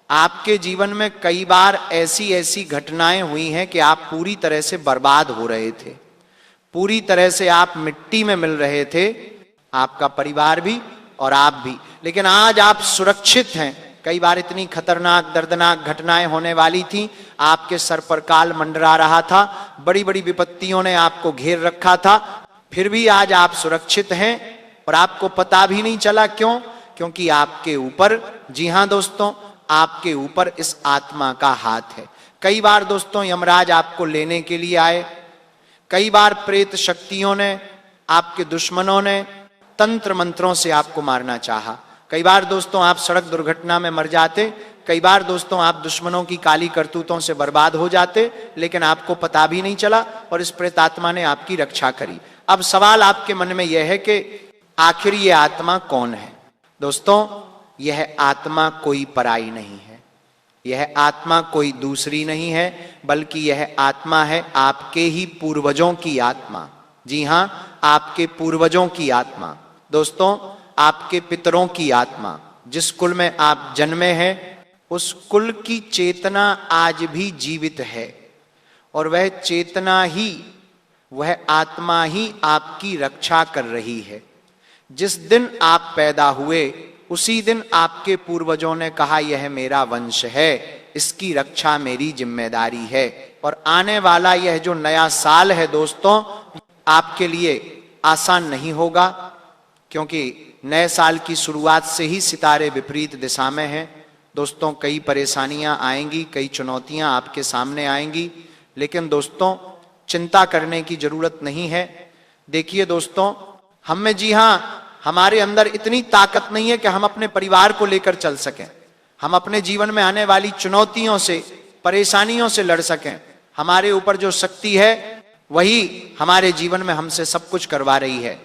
आपके जीवन में कई बार ऐसी घटनाएं हुई हैं कि आप पूरी तरह से बर्बाद हो रहे थे, पूरी तरह से आप मिट्टी में मिल रहे थे, आपका परिवार भी और आप भी। लेकिन आज आप सुरक्षित हैं, कई बार इतनी खतरनाक दर्दनाक घटनाएं होने वाली थी, आपके सर पर काल मंडरा रहा था, बड़ी बड़ी विपत्तियों ने आपको घेर रखा था, फिर भी आज आप सुरक्षित हैं और आपको पता भी नहीं चला। क्यों? क्योंकि आपके ऊपर, जी हां दोस्तों, आपके ऊपर इस आत्मा का हाथ है। कई बार दोस्तों यमराज आपको लेने के लिए आए, कई बार प्रेत शक्तियों ने, आपके दुश्मनों ने तंत्र मंत्रों से आपको मारना चाहा। कई बार दोस्तों आप सड़क दुर्घटना में मर जाते, कई बार दोस्तों आप दुश्मनों की काली करतूतों से बर्बाद हो जाते, लेकिन आपको पता भी नहीं चला और इस प्रेतात्मा ने आपकी रक्षा करी। अब सवाल आपके मन में यह है कि आखिर ये आत्मा कौन है? दोस्तों, यह आत्मा कोई पराई नहीं है, यह आत्मा कोई दूसरी नहीं है, बल्कि यह आत्मा है आपके ही पूर्वजों की आत्मा। जी हां, आपके पूर्वजों की आत्मा। दोस्तों, आपके पितरों की आत्मा। जिस कुल में आप जन्मे हैं, उस कुल की चेतना आज भी जीवित है और वह चेतना ही, वह आत्मा ही आपकी रक्षा कर रही है। जिस दिन आप पैदा हुए, उसी दिन आपके पूर्वजों ने कहा यह मेरा वंश है, इसकी रक्षा मेरी जिम्मेदारी है। और आने वाला यह जो नया साल है दोस्तों, आपके लिए आसान नहीं होगा, क्योंकि नए साल की शुरुआत से ही सितारे विपरीत दिशा में हैं। दोस्तों, कई परेशानियां आएंगी, कई चुनौतियां आपके सामने आएंगी, लेकिन दोस्तों चिंता करने की जरूरत नहीं है। देखिए दोस्तों, हम में, जी हां, हमारे अंदर इतनी ताकत नहीं है कि हम अपने परिवार को लेकर चल सकें, हम अपने जीवन में आने वाली चुनौतियों से, परेशानियों से लड़ सकें। हमारे ऊपर जो शक्ति है वही हमारे जीवन में हमसे सब कुछ करवा रही है,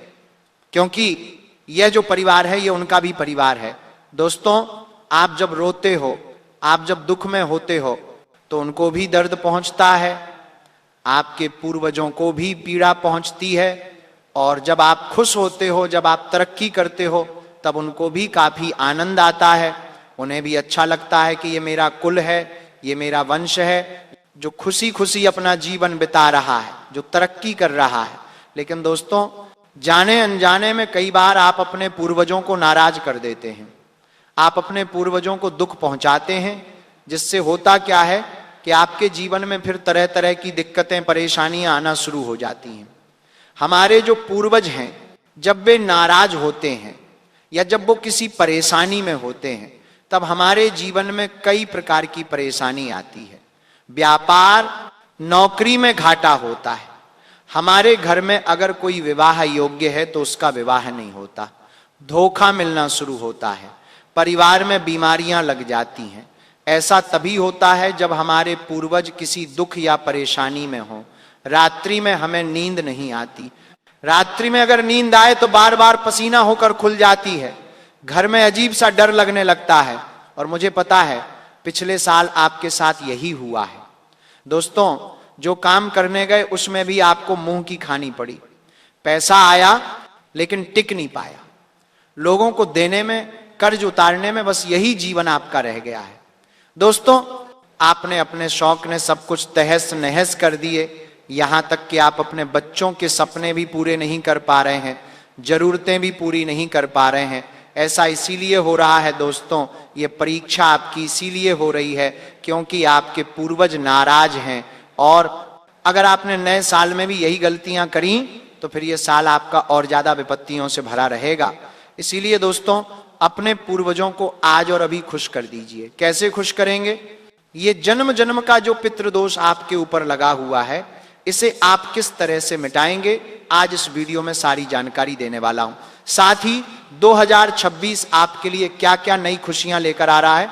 क्योंकि यह जो परिवार है ये उनका भी परिवार है। दोस्तों, आप जब रोते हो, आप जब दुख में होते हो, तो उनको भी दर्द पहुंचता है, आपके पूर्वजों को भी पीड़ा पहुंचती है, और जब आप खुश होते हो, जब आप तरक्की करते हो, तब उनको भी काफी आनंद आता है, उन्हें भी अच्छा लगता है कि ये मेरा कुल है, ये मेरा वंश है जो खुशी खुशी अपना जीवन बिता रहा है, जो तरक्की कर रहा है। लेकिन दोस्तों, जाने अनजाने में कई बार आप अपने पूर्वजों को नाराज कर देते हैं, आप अपने पूर्वजों को दुख पहुंचाते हैं, जिससे होता क्या है कि आपके जीवन में फिर तरह तरह की दिक्कतें, परेशानियां आना शुरू हो जाती हैं। हमारे जो पूर्वज हैं, जब वे नाराज होते हैं या जब वो किसी परेशानी में होते हैं, तब हमारे जीवन में कई प्रकार की परेशानी आती है। व्यापार, नौकरी में घाटा होता है, हमारे घर में अगर कोई विवाह योग्य है तो उसका विवाह नहीं होता, धोखा मिलना शुरू होता है, परिवार में बीमारियां लग जाती हैं। ऐसा तभी होता है जब हमारे पूर्वज किसी दुख या परेशानी में हो। रात्रि में हमें नींद नहीं आती, रात्रि में अगर नींद आए तो बार बार पसीना होकर खुल जाती है, घर में अजीब सा डर लगने लगता है। और मुझे पता है पिछले साल आपके साथ यही हुआ है। दोस्तों, जो काम करने गए उसमें भी आपको मुंह की खानी पड़ी, पैसा आया लेकिन टिक नहीं पाया, लोगों को देने में, कर्ज उतारने में बस यही जीवन आपका रह गया है। दोस्तों, आपने अपने शौक ने सब कुछ तहस नहस कर दिए, यहां तक कि आप अपने बच्चों के सपने भी पूरे नहीं कर पा रहे हैं, जरूरतें भी पूरी नहीं कर पा रहे हैं। ऐसा इसीलिए हो रहा है दोस्तों, ये परीक्षा आपकी इसीलिए हो रही है क्योंकि आपके पूर्वज नाराज हैं। और अगर आपने नए साल में भी यही गलतियां करी तो फिर ये साल आपका और ज्यादा विपत्तियों से भरा रहेगा। इसीलिए दोस्तों, अपने पूर्वजों को आज और अभी खुश कर दीजिए। कैसे खुश करेंगे? ये जन्म जन्म का जो पितृदोष आपके ऊपर लगा हुआ है, इसे आप किस तरह से मिटाएंगे, आज इस वीडियो में सारी जानकारी देने वाला हूं। साथ ही 2026 आपके लिए क्या क्या नई खुशियां लेकर आ रहा है,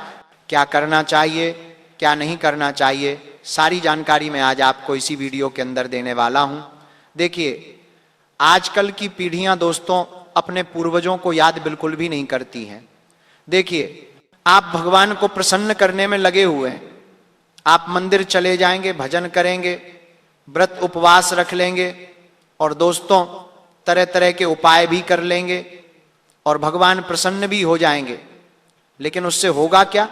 क्या करना चाहिए, क्या नहीं करना चाहिए, सारी जानकारी मैं आज आपको इसी वीडियो के अंदर देने वाला हूं। देखिए, आजकल की पीढ़ियां दोस्तों अपने पूर्वजों को याद बिल्कुल भी नहीं करती हैं। देखिए, आप भगवान को प्रसन्न करने में लगे हुए हैं, आप मंदिर चले जाएंगे, भजन करेंगे, व्रत उपवास रख लेंगे और दोस्तों तरह तरह के उपाय भी कर लेंगे और भगवान प्रसन्न भी हो जाएंगे। लेकिन उससे होगा क्या?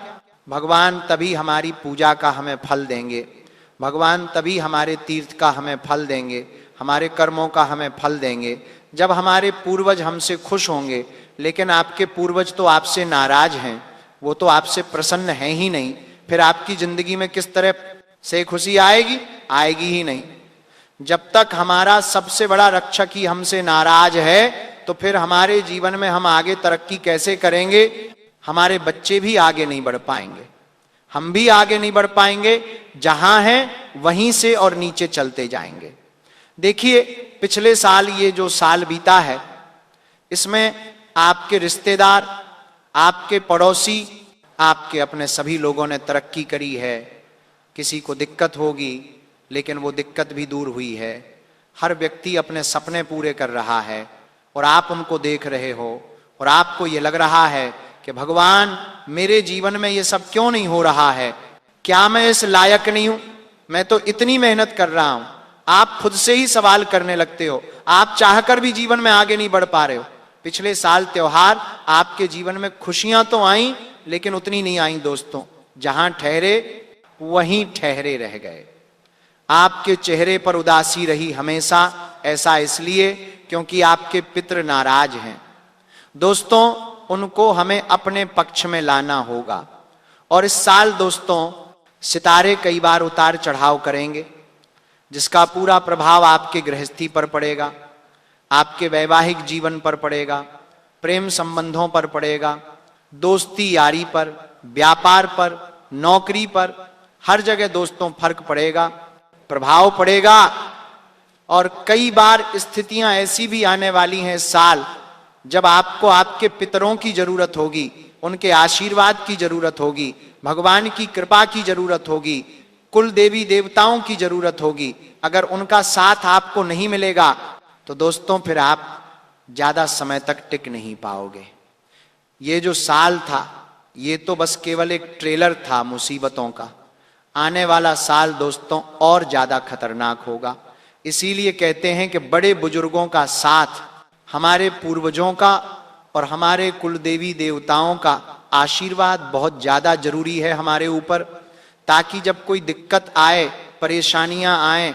भगवान तभी हमारी पूजा का हमें फल देंगे, भगवान तभी हमारे तीर्थ का हमें फल देंगे, हमारे कर्मों का हमें फल देंगे जब हमारे पूर्वज हमसे खुश होंगे। लेकिन आपके पूर्वज तो आपसे नाराज हैं, वो तो आपसे प्रसन्न है ही नहीं, फिर आपकी जिंदगी में किस तरह से खुशी आएगी? आएगी ही नहीं। जब तक हमारा सबसे बड़ा रक्षक ही हमसे नाराज है, तो फिर हमारे जीवन में हम आगे तरक्की कैसे करेंगे? हमारे बच्चे भी आगे नहीं बढ़ पाएंगे, हम भी आगे नहीं बढ़ पाएंगे, जहां हैं वहीं से और नीचे चलते जाएंगे। देखिए, पिछले साल ये जो साल बीता है, इसमें आपके रिश्तेदार, आपके पड़ोसी, आपके अपने सभी लोगों ने तरक्की करी है। किसी को दिक्कत होगी, लेकिन वो दिक्कत भी दूर हुई है। हर व्यक्ति अपने सपने पूरे कर रहा है और आप उनको देख रहे हो और आपको ये लग रहा है कि भगवान, मेरे जीवन में ये सब क्यों नहीं हो रहा है? क्या मैं इस लायक नहीं हूं? मैं तो इतनी मेहनत कर रहा हूं। आप खुद से ही सवाल करने लगते हो, आप चाहकर भी जीवन में आगे नहीं बढ़ पा रहे हो। पिछले साल त्योहार आपके जीवन में खुशियां तो आई, लेकिन उतनी नहीं आई दोस्तों। जहां ठहरे वहीं ठहरे रह गए। आपके चेहरे पर उदासी रही हमेशा। ऐसा इसलिए क्योंकि आपके पितृ नाराज हैं। दोस्तों, उनको हमें अपने पक्ष में लाना होगा। और इस साल दोस्तों, सितारे कई बार उतार चढ़ाव करेंगे, जिसका पूरा प्रभाव आपके गृहस्थी पर पड़ेगा, आपके वैवाहिक जीवन पर पड़ेगा, प्रेम संबंधों पर पड़ेगा, दोस्ती यारी पर, व्यापार पर, नौकरी पर, हर जगह दोस्तों फर्क पड़ेगा, प्रभाव पड़ेगा। और कई बार स्थितियां ऐसी भी आने वाली हैं इस साल, जब आपको आपके पितरों की जरूरत होगी, उनके आशीर्वाद की जरूरत होगी, भगवान की कृपा की जरूरत होगी, कुल देवी देवताओं की जरूरत होगी। अगर उनका साथ आपको नहीं मिलेगा तो दोस्तों फिर आप ज्यादा समय तक टिक नहीं पाओगे। ये जो साल था, ये तो बस केवल एक ट्रेलर था मुसीबतों का। आने वाला साल दोस्तों और ज्यादा खतरनाक होगा। इसीलिए कहते हैं कि बड़े बुजुर्गों का साथ, हमारे पूर्वजों का और हमारे कुल देवी देवताओं का आशीर्वाद बहुत ज्यादा जरूरी है हमारे ऊपर, ताकि जब कोई दिक्कत आए, परेशानियां आए,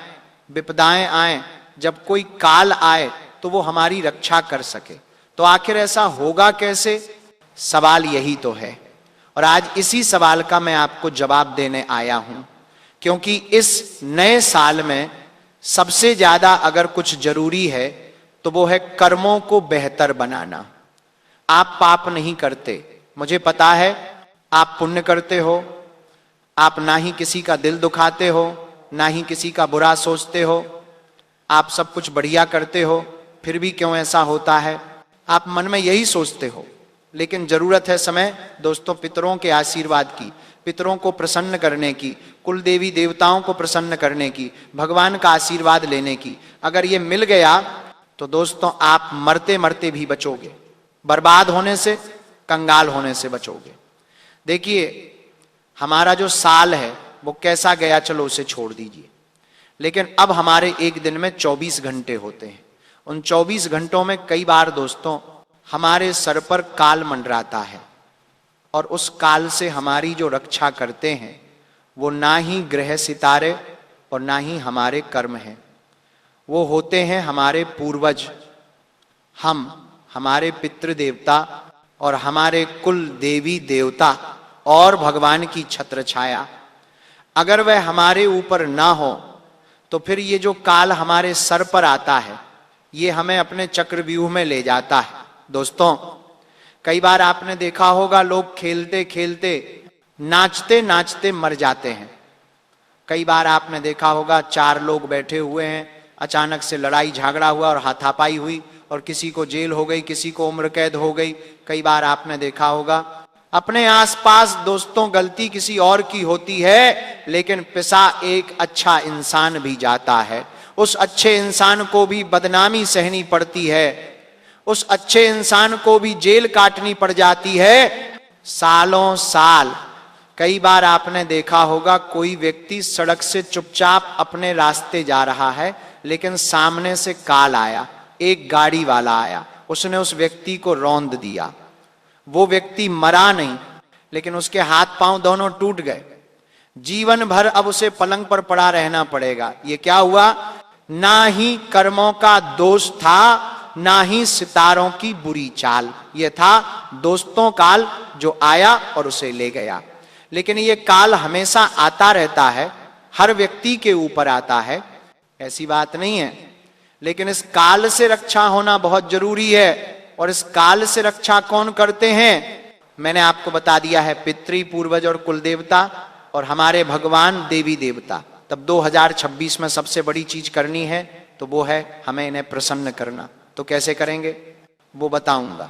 विपदाएं आए, जब कोई काल आए, तो वो हमारी रक्षा कर सके। तो आखिर ऐसा होगा कैसे? सवाल यही तो है। और आज इसी सवाल का मैं आपको जवाब देने आया हूं, क्योंकि इस नए साल में सबसे ज्यादा अगर कुछ जरूरी है तो वो है कर्मों को बेहतर बनाना। आप पाप नहीं करते, मुझे पता है। आप पुण्य करते हो, आप ना ही किसी का दिल दुखाते हो, ना ही किसी का बुरा सोचते हो, आप सब कुछ बढ़िया करते हो, फिर भी क्यों ऐसा होता है? आप मन में यही सोचते हो। लेकिन जरूरत है समय दोस्तों पितरों के आशीर्वाद की, पितरों को प्रसन्न करने की, कुल देवी देवताओं को प्रसन्न करने की, भगवान का आशीर्वाद लेने की। अगर ये मिल गया तो दोस्तों आप मरते मरते भी बचोगे, बर्बाद होने से, कंगाल होने से बचोगे। देखिए, हमारा जो साल है वो कैसा गया, चलो उसे छोड़ दीजिए। लेकिन अब हमारे एक दिन में 24 घंटे होते हैं। उन 24 घंटों में कई बार दोस्तों हमारे सर पर काल मंडराता है, और उस काल से हमारी जो रक्षा करते हैं वो ना ही ग्रह सितारे और ना ही हमारे कर्म हैं, वो होते हैं हमारे पूर्वज, हम, हमारे पितृ देवता और हमारे कुल देवी देवता और भगवान की छत्र छाया। अगर वह हमारे ऊपर ना हो तो फिर ये जो काल हमारे सर पर आता है, ये हमें अपने चक्रव्यूह में ले जाता है। दोस्तों, कई बार आपने देखा होगा लोग खेलते खेलते, नाचते नाचते मर जाते हैं। कई बार आपने देखा होगा 4 लोग बैठे हुए हैं, अचानक से लड़ाई झगड़ा हुआ और हाथापाई हुई और किसी को जेल हो गई, किसी को उम्र कैद हो गई। कई बार आपने देखा होगा अपने आसपास दोस्तों गलती किसी और की होती है, लेकिन पिसा एक अच्छा इंसान भी जाता है, उस अच्छे इंसान को भी बदनामी सहनी पड़ती है, उस अच्छे इंसान को भी जेल काटनी पड़ जाती है सालों साल। कई बार आपने देखा होगा कोई व्यक्ति सड़क से चुपचाप अपने रास्ते जा रहा है, लेकिन सामने से काल आया, एक गाड़ी वाला आया, उसने उस व्यक्ति को रौंद दिया। वो व्यक्ति मरा नहीं, लेकिन उसके हाथ पांव दोनों टूट गए। जीवन भर अब उसे पलंग पर पड़ा रहना पड़ेगा। ये क्या हुआ? ना ही कर्मों का दोष था, ना ही सितारों की बुरी चाल, ये था दोस्तों काल जो आया और उसे ले गया। लेकिन ये काल हमेशा आता रहता है, हर व्यक्ति के ऊपर आता है, ऐसी बात नहीं है। लेकिन इस काल से रक्षा होना बहुत जरूरी है। और इस काल से रक्षा कौन करते हैं? मैंने आपको बता दिया है, पितृ, पूर्वज और कुल देवता और हमारे भगवान देवी देवता। तब 2026 में सबसे बड़ी चीज करनी है तो वो है हमें इन्हें प्रसन्न करना। तो कैसे करेंगे वो बताऊंगा।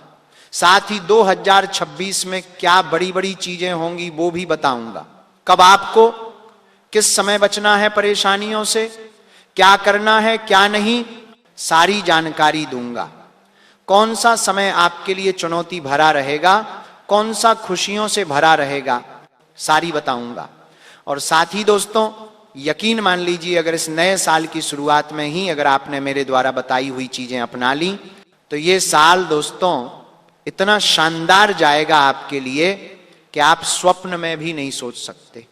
साथ ही 2026 में क्या बड़ी बड़ी चीजें होंगी वो भी बताऊंगा। कब आपको किस समय बचना है परेशानियों से, क्या करना है क्या नहीं, सारी जानकारी दूंगा। कौन सा समय आपके लिए चुनौती भरा रहेगा, कौन सा खुशियों से भरा रहेगा, सारी बताऊंगा। और साथ ही दोस्तों यकीन मान लीजिए, अगर इस नए साल की शुरुआत में ही अगर आपने मेरे द्वारा बताई हुई चीजें अपना ली तो ये साल दोस्तों इतना शानदार जाएगा आपके लिए कि आप स्वप्न में भी नहीं सोच सकते।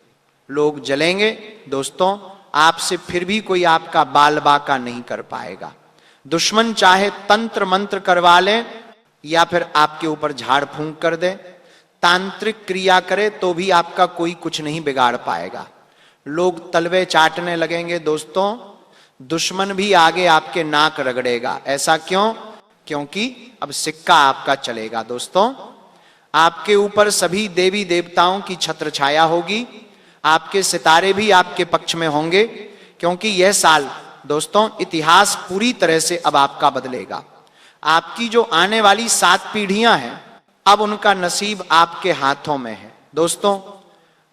लोग जलेंगे दोस्तों, आपसे फिर भी कोई आपका बाल बाका नहीं कर पाएगा। दुश्मन चाहे तंत्र मंत्र करवा ले या फिर आपके ऊपर झाड़ फूंक कर दे, तांत्रिक क्रिया करे तो भी आपका कोई कुछ नहीं बिगाड़ पाएगा। लोग तलवे चाटने लगेंगे दोस्तों, दुश्मन भी आगे आपके नाक रगड़ेगा। ऐसा क्यों? क्योंकि अब सिक्का आपका चलेगा दोस्तों। आपके ऊपर सभी देवी देवताओं की छत्र छाया होगी, आपके सितारे भी आपके पक्ष में होंगे, क्योंकि यह साल दोस्तों इतिहास पूरी तरह से अब आपका बदलेगा। आपकी जो आने वाली 7 पीढ़ियां हैं अब उनका नसीब आपके हाथों में है दोस्तों,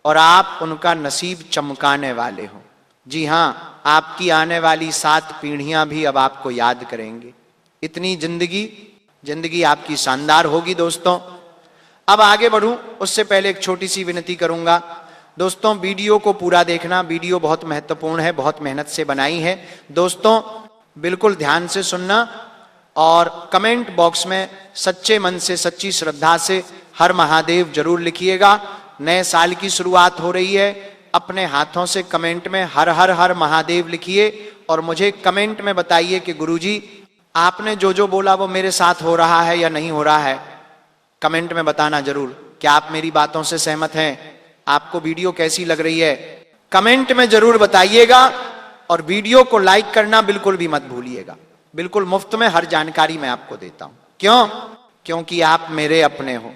और आप उनका नसीब चमकाने वाले हो। जी हां, आपकी आने वाली 7 पीढ़ियां भी अब आपको याद करेंगे। इतनी जिंदगी आपकी शानदार होगी दोस्तों। अब आगे बढ़ूं उससे पहले एक छोटी सी विनती करूंगा दोस्तों, वीडियो को पूरा देखना। वीडियो बहुत महत्वपूर्ण है, बहुत मेहनत से बनाई है दोस्तों, बिल्कुल ध्यान से सुनना। और कमेंट बॉक्स में सच्चे मन से, सच्ची श्रद्धा से हर महादेव जरूर लिखिएगा। नए साल की शुरुआत हो रही है, अपने हाथों से कमेंट में हर हर हर महादेव लिखिए और मुझे कमेंट में बताइए कि गुरुजी आपने जो जो बोला वो मेरे साथ हो रहा है या नहीं हो रहा है। कमेंट में बताना जरूर। क्या आप मेरी बातों से सहमत हैं? आपको वीडियो कैसी लग रही है कमेंट में जरूर बताइएगा। और वीडियो को लाइक करना बिल्कुल भी मत भूलिएगा। बिल्कुल मुफ्त में हर जानकारी मैं आपको देता हूं। क्यों? क्योंकि आप मेरे अपने हो।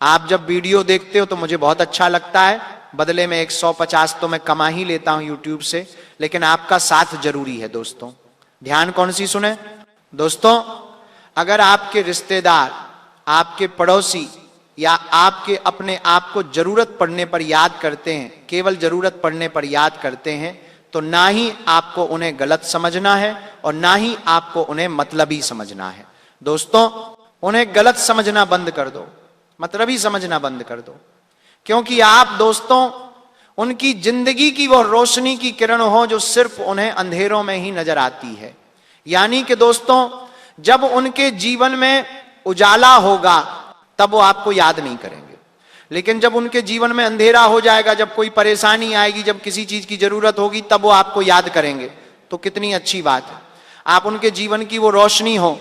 आप जब वीडियो देखते हो तो मुझे बहुत अच्छा लगता है, बदले में 150 तो मैं कमा ही लेता हूं यूट्यूब से, लेकिन आपका साथ जरूरी है दोस्तों। ध्यान कौन सी सुने दोस्तों? अगर आपके रिश्तेदार, आपके पड़ोसी या आपके अपने आप को जरूरत पड़ने पर याद करते हैं, केवल जरूरत पड़ने पर याद करते हैं, तो ना ही आपको उन्हें गलत समझना है और ना ही आपको उन्हें मतलबी समझना है दोस्तों। उन्हें गलत समझना बंद कर दो, मतलबी समझना बंद कर दो। क्योंकि आप दोस्तों उनकी जिंदगी की वो रोशनी की किरण हो जो सिर्फ उन्हें अंधेरों में ही नजर आती है। यानी कि दोस्तों जब उनके जीवन में उजाला होगा तब वो आपको याद नहीं करेंगे, लेकिन जब उनके जीवन में अंधेरा हो जाएगा, जब कोई परेशानी आएगी, जब किसी चीज की जरूरत होगी, तब वो आपको याद करेंगे। तो कितनी अच्छी बात है, आप उनके जीवन की वो रोशनी हो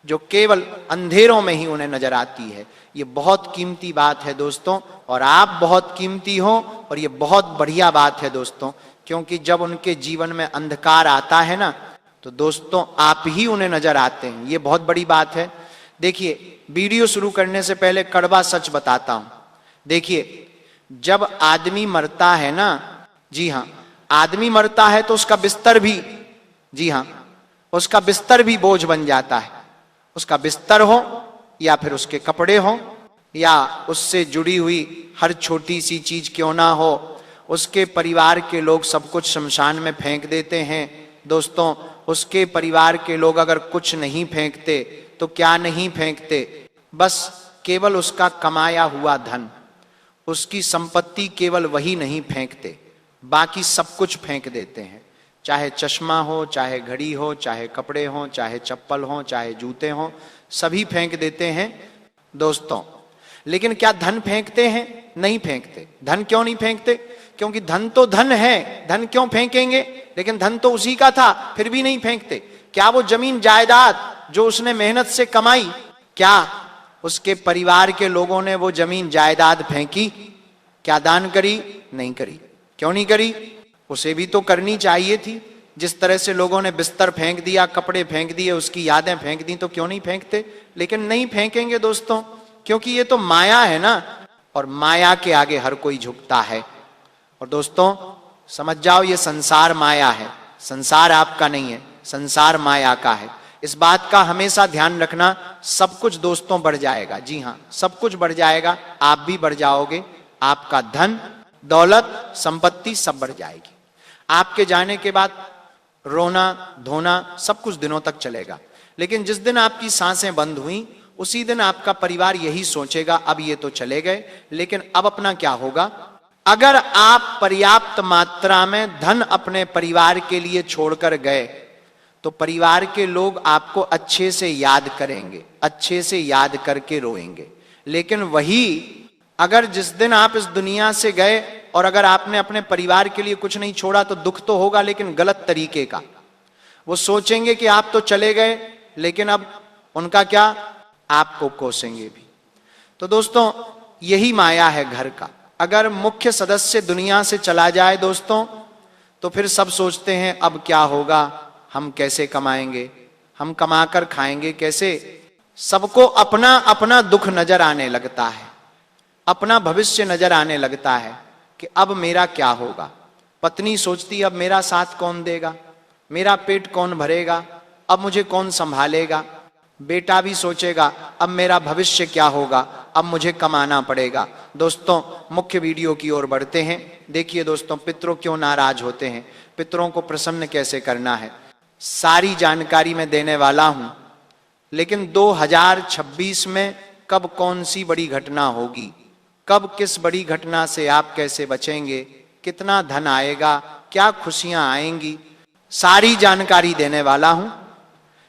जो केवल अंधेरों में ही उन्हें नजर आती है। ये बहुत कीमती बात है दोस्तों, और आप बहुत कीमती हो, और ये बहुत बढ़िया बात है दोस्तों। क्योंकि जब उनके जीवन में अंधकार आता है ना, तो दोस्तों आप ही उन्हें नजर आते हैं। ये बहुत बड़ी बात है। देखिए, वीडियो शुरू करने से पहले कड़वा सच बताता हूं। देखिए, जब आदमी मरता है ना, जी हां, आदमी मरता है तो उसका बिस्तर भी, जी हां, उसका बिस्तर भी बोझ बन जाता है। उसका बिस्तर हो या फिर उसके कपड़े हो या उससे जुड़ी हुई हर छोटी सी चीज क्यों ना हो, उसके परिवार के लोग सब कुछ शमशान में फेंक देते हैं दोस्तों। उसके परिवार के लोग अगर कुछ नहीं फेंकते तो क्या नहीं फेंकते, बस केवल उसका कमाया हुआ धन, उसकी संपत्ति केवल वही नहीं फेंकते, बाकी सब कुछ फेंक देते हैं। चाहे चश्मा हो, चाहे घड़ी हो, चाहे कपड़े हो, चाहे चप्पल हो, चाहे जूते हो, सभी फेंक देते हैं दोस्तों। लेकिन क्या धन फेंकते हैं? नहीं फेंकते। धन क्यों नहीं फेंकते? क्योंकि धन तो धन है, धन क्यों फेंकेंगे? लेकिन धन तो उसी का था, फिर भी नहीं फेंकते। क्या वो जमीन जायदाद जो उसने मेहनत से कमाई, क्या उसके परिवार के लोगों ने वो जमीन जायदाद फेंकी, क्या दान करी? नहीं करी। क्यों नहीं करी? उसे भी तो करनी चाहिए थी। जिस तरह से लोगों ने बिस्तर फेंक दिया, कपड़े फेंक दिए, उसकी यादें फेंक दी, तो क्यों नहीं फेंकते? लेकिन नहीं फेंकेंगे दोस्तों, क्योंकि ये तो माया है ना, और माया के आगे हर कोई झुकता है। और दोस्तों समझ जाओ, ये संसार माया है, संसार आपका नहीं है, संसार माया का है। इस बात का हमेशा ध्यान रखना। सब कुछ दोस्तों बढ़ जाएगा, जी हां, सब कुछ बढ़ जाएगा, आप भी बढ़ जाओगे, आपका धन दौलत संपत्ति सब बढ़ जाएगी। आपके जाने के बाद रोना धोना सब कुछ दिनों तक चलेगा, लेकिन जिस दिन आपकी सांसें बंद हुई उसी दिन आपका परिवार यही सोचेगा, अब ये तो चले गए, लेकिन अब अपना क्या होगा? अगर आप पर्याप्त मात्रा में धन अपने परिवार के लिए छोड़कर गए तो परिवार के लोग आपको अच्छे से याद करेंगे, अच्छे से याद करके रोएंगे। लेकिन वही अगर जिस दिन आप इस दुनिया से गए और अगर आपने अपने परिवार के लिए कुछ नहीं छोड़ा तो दुख तो होगा, लेकिन गलत तरीके का। वो सोचेंगे कि आप तो चले गए, लेकिन अब उनका क्या? आपको कोसेंगे भी। तो दोस्तों यही माया है घर का। अगर मुख्य सदस्य दुनिया से चला जाए दोस्तों, तो फिर सब सोचते हैं अब क्या होगा, हम कैसे कमाएंगे, हम कमाकर खाएंगे कैसे। सबको अपना अपना दुख नजर आने लगता है, अपना भविष्य नजर आने लगता है कि अब मेरा क्या होगा। पत्नी सोचती अब मेरा साथ कौन देगा, मेरा पेट कौन भरेगा, अब मुझे कौन संभालेगा। बेटा भी सोचेगा अब मेरा भविष्य क्या होगा, अब मुझे कमाना पड़ेगा। दोस्तों मुख्य वीडियो की ओर बढ़ते हैं। देखिए दोस्तों, पितरों क्यों नाराज होते हैं, पितरों को प्रसन्न कैसे करना है, सारी जानकारी मैं देने वाला हूं। लेकिन 2026 में कब कौन सी बड़ी घटना होगी, कब किस बड़ी घटना से आप कैसे बचेंगे, कितना धन आएगा, क्या खुशियां आएंगी, सारी जानकारी देने वाला हूं।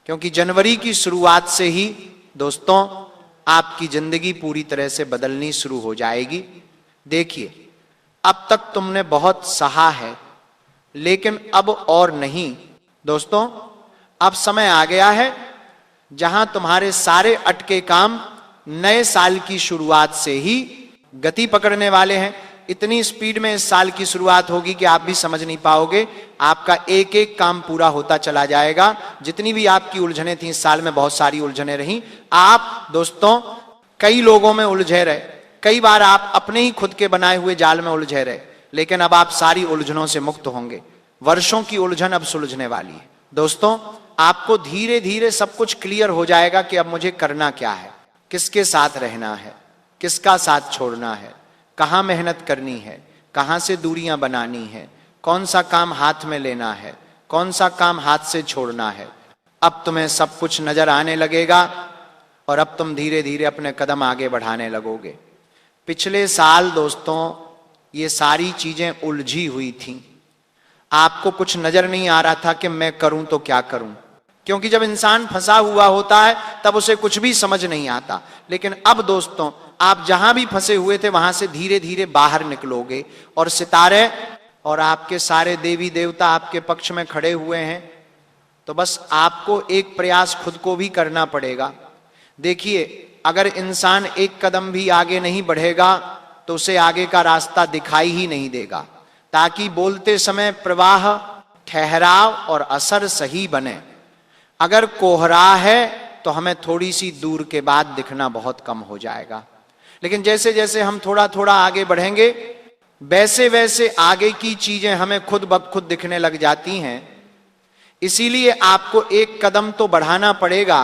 क्योंकि जनवरी की शुरुआत से ही दोस्तों आपकी जिंदगी पूरी तरह से बदलनी शुरू हो जाएगी। देखिए, अब तक तुमने बहुत सहा है, लेकिन अब और नहीं दोस्तों। अब समय आ गया है जहां तुम्हारे सारे अटके काम नए साल की शुरुआत से ही गति पकड़ने वाले हैं। इतनी स्पीड में इस साल की शुरुआत होगी कि आप भी समझ नहीं पाओगे। आपका एक एक काम पूरा होता चला जाएगा। जितनी भी आपकी उलझने थी इस साल में, बहुत सारी उलझने रही। आप दोस्तों कई लोगों में उलझे रहे, कई बार आप अपने ही खुद के बनाए हुए जाल में उलझे रहे, लेकिन अब आप सारी उलझनों से मुक्त होंगे। वर्षों की उलझन अब सुलझने वाली है दोस्तों। आपको धीरे धीरे सब कुछ क्लियर हो जाएगा कि अब मुझे करना क्या है, किसके साथ रहना है, किसका साथ छोड़ना है, कहां मेहनत करनी है, कहां से दूरियां बनानी है, कौन सा काम हाथ में लेना है, कौन सा काम हाथ से छोड़ना है। अब तुम्हें सब कुछ नजर आने लगेगा और अब तुम धीरे धीरे अपने कदम आगे बढ़ाने लगोगे। पिछले साल दोस्तों ये सारी चीजें उलझी हुई थीं। आपको कुछ नजर नहीं आ रहा था कि मैं करूं तो क्या करूं, क्योंकि जब इंसान फंसा हुआ होता है तब उसे कुछ भी समझ नहीं आता। लेकिन अब दोस्तों आप जहां भी फंसे हुए थे वहां से धीरे धीरे बाहर निकलोगे और सितारे और आपके सारे देवी देवता आपके पक्ष में खड़े हुए हैं। तो बस आपको एक प्रयास खुद को भी करना पड़ेगा। देखिए, अगर इंसान एक कदम भी आगे नहीं बढ़ेगा तो उसे आगे का रास्ता दिखाई ही नहीं देगा। ताकि बोलते समय प्रवाह, ठहराव और असर सही बने। अगर कोहरा है तो हमें थोड़ी सी दूर के बाद दिखना बहुत कम हो जाएगा, लेकिन जैसे जैसे हम थोड़ा थोड़ा आगे बढ़ेंगे वैसे वैसे आगे की चीजें हमें खुद ब खुद दिखने लग जाती हैं। इसीलिए आपको एक कदम तो बढ़ाना पड़ेगा,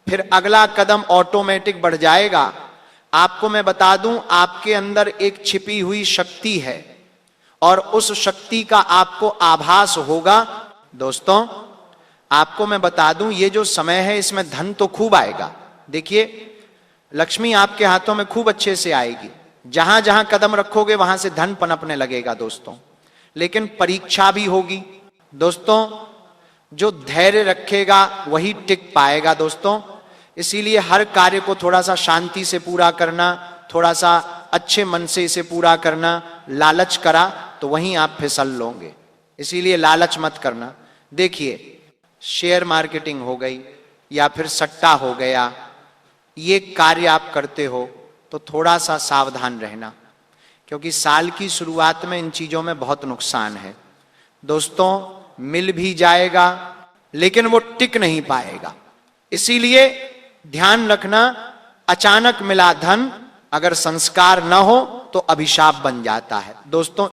फिर अगला कदम ऑटोमेटिक बढ़ जाएगा। आपको मैं बता दूं, आपके अंदर एक छिपी हुई शक्ति है और उस शक्ति का आपको आभास होगा। दोस्तों आपको मैं बता दूं, ये जो समय है इसमें धन तो खूब आएगा। देखिए, लक्ष्मी आपके हाथों में खूब अच्छे से आएगी। जहां जहां कदम रखोगे वहां से धन पनपने लगेगा दोस्तों। लेकिन परीक्षा भी होगी दोस्तों। जो धैर्य रखेगा वही टिक पाएगा दोस्तों। इसीलिए हर कार्य को थोड़ा सा शांति से पूरा करना, थोड़ा सा अच्छे मन से इसे पूरा करना। लालच करा तो वहीं आप फिसल लोगे, इसीलिए लालच मत करना। देखिए, शेयर मार्केटिंग हो गई या फिर सट्टा हो गया ये कार्य आप करते हो तो थोड़ा सा सावधान रहना, क्योंकि साल की शुरुआत में इन चीजों में बहुत नुकसान है। दोस्तों, मिल भी जाएगा लेकिन वो टिक नहीं पाएगा, इसीलिए ध्यान रखना। अचानक मिला धन अगर संस्कार न हो तो अभिशाप बन जाता है। दोस्तों,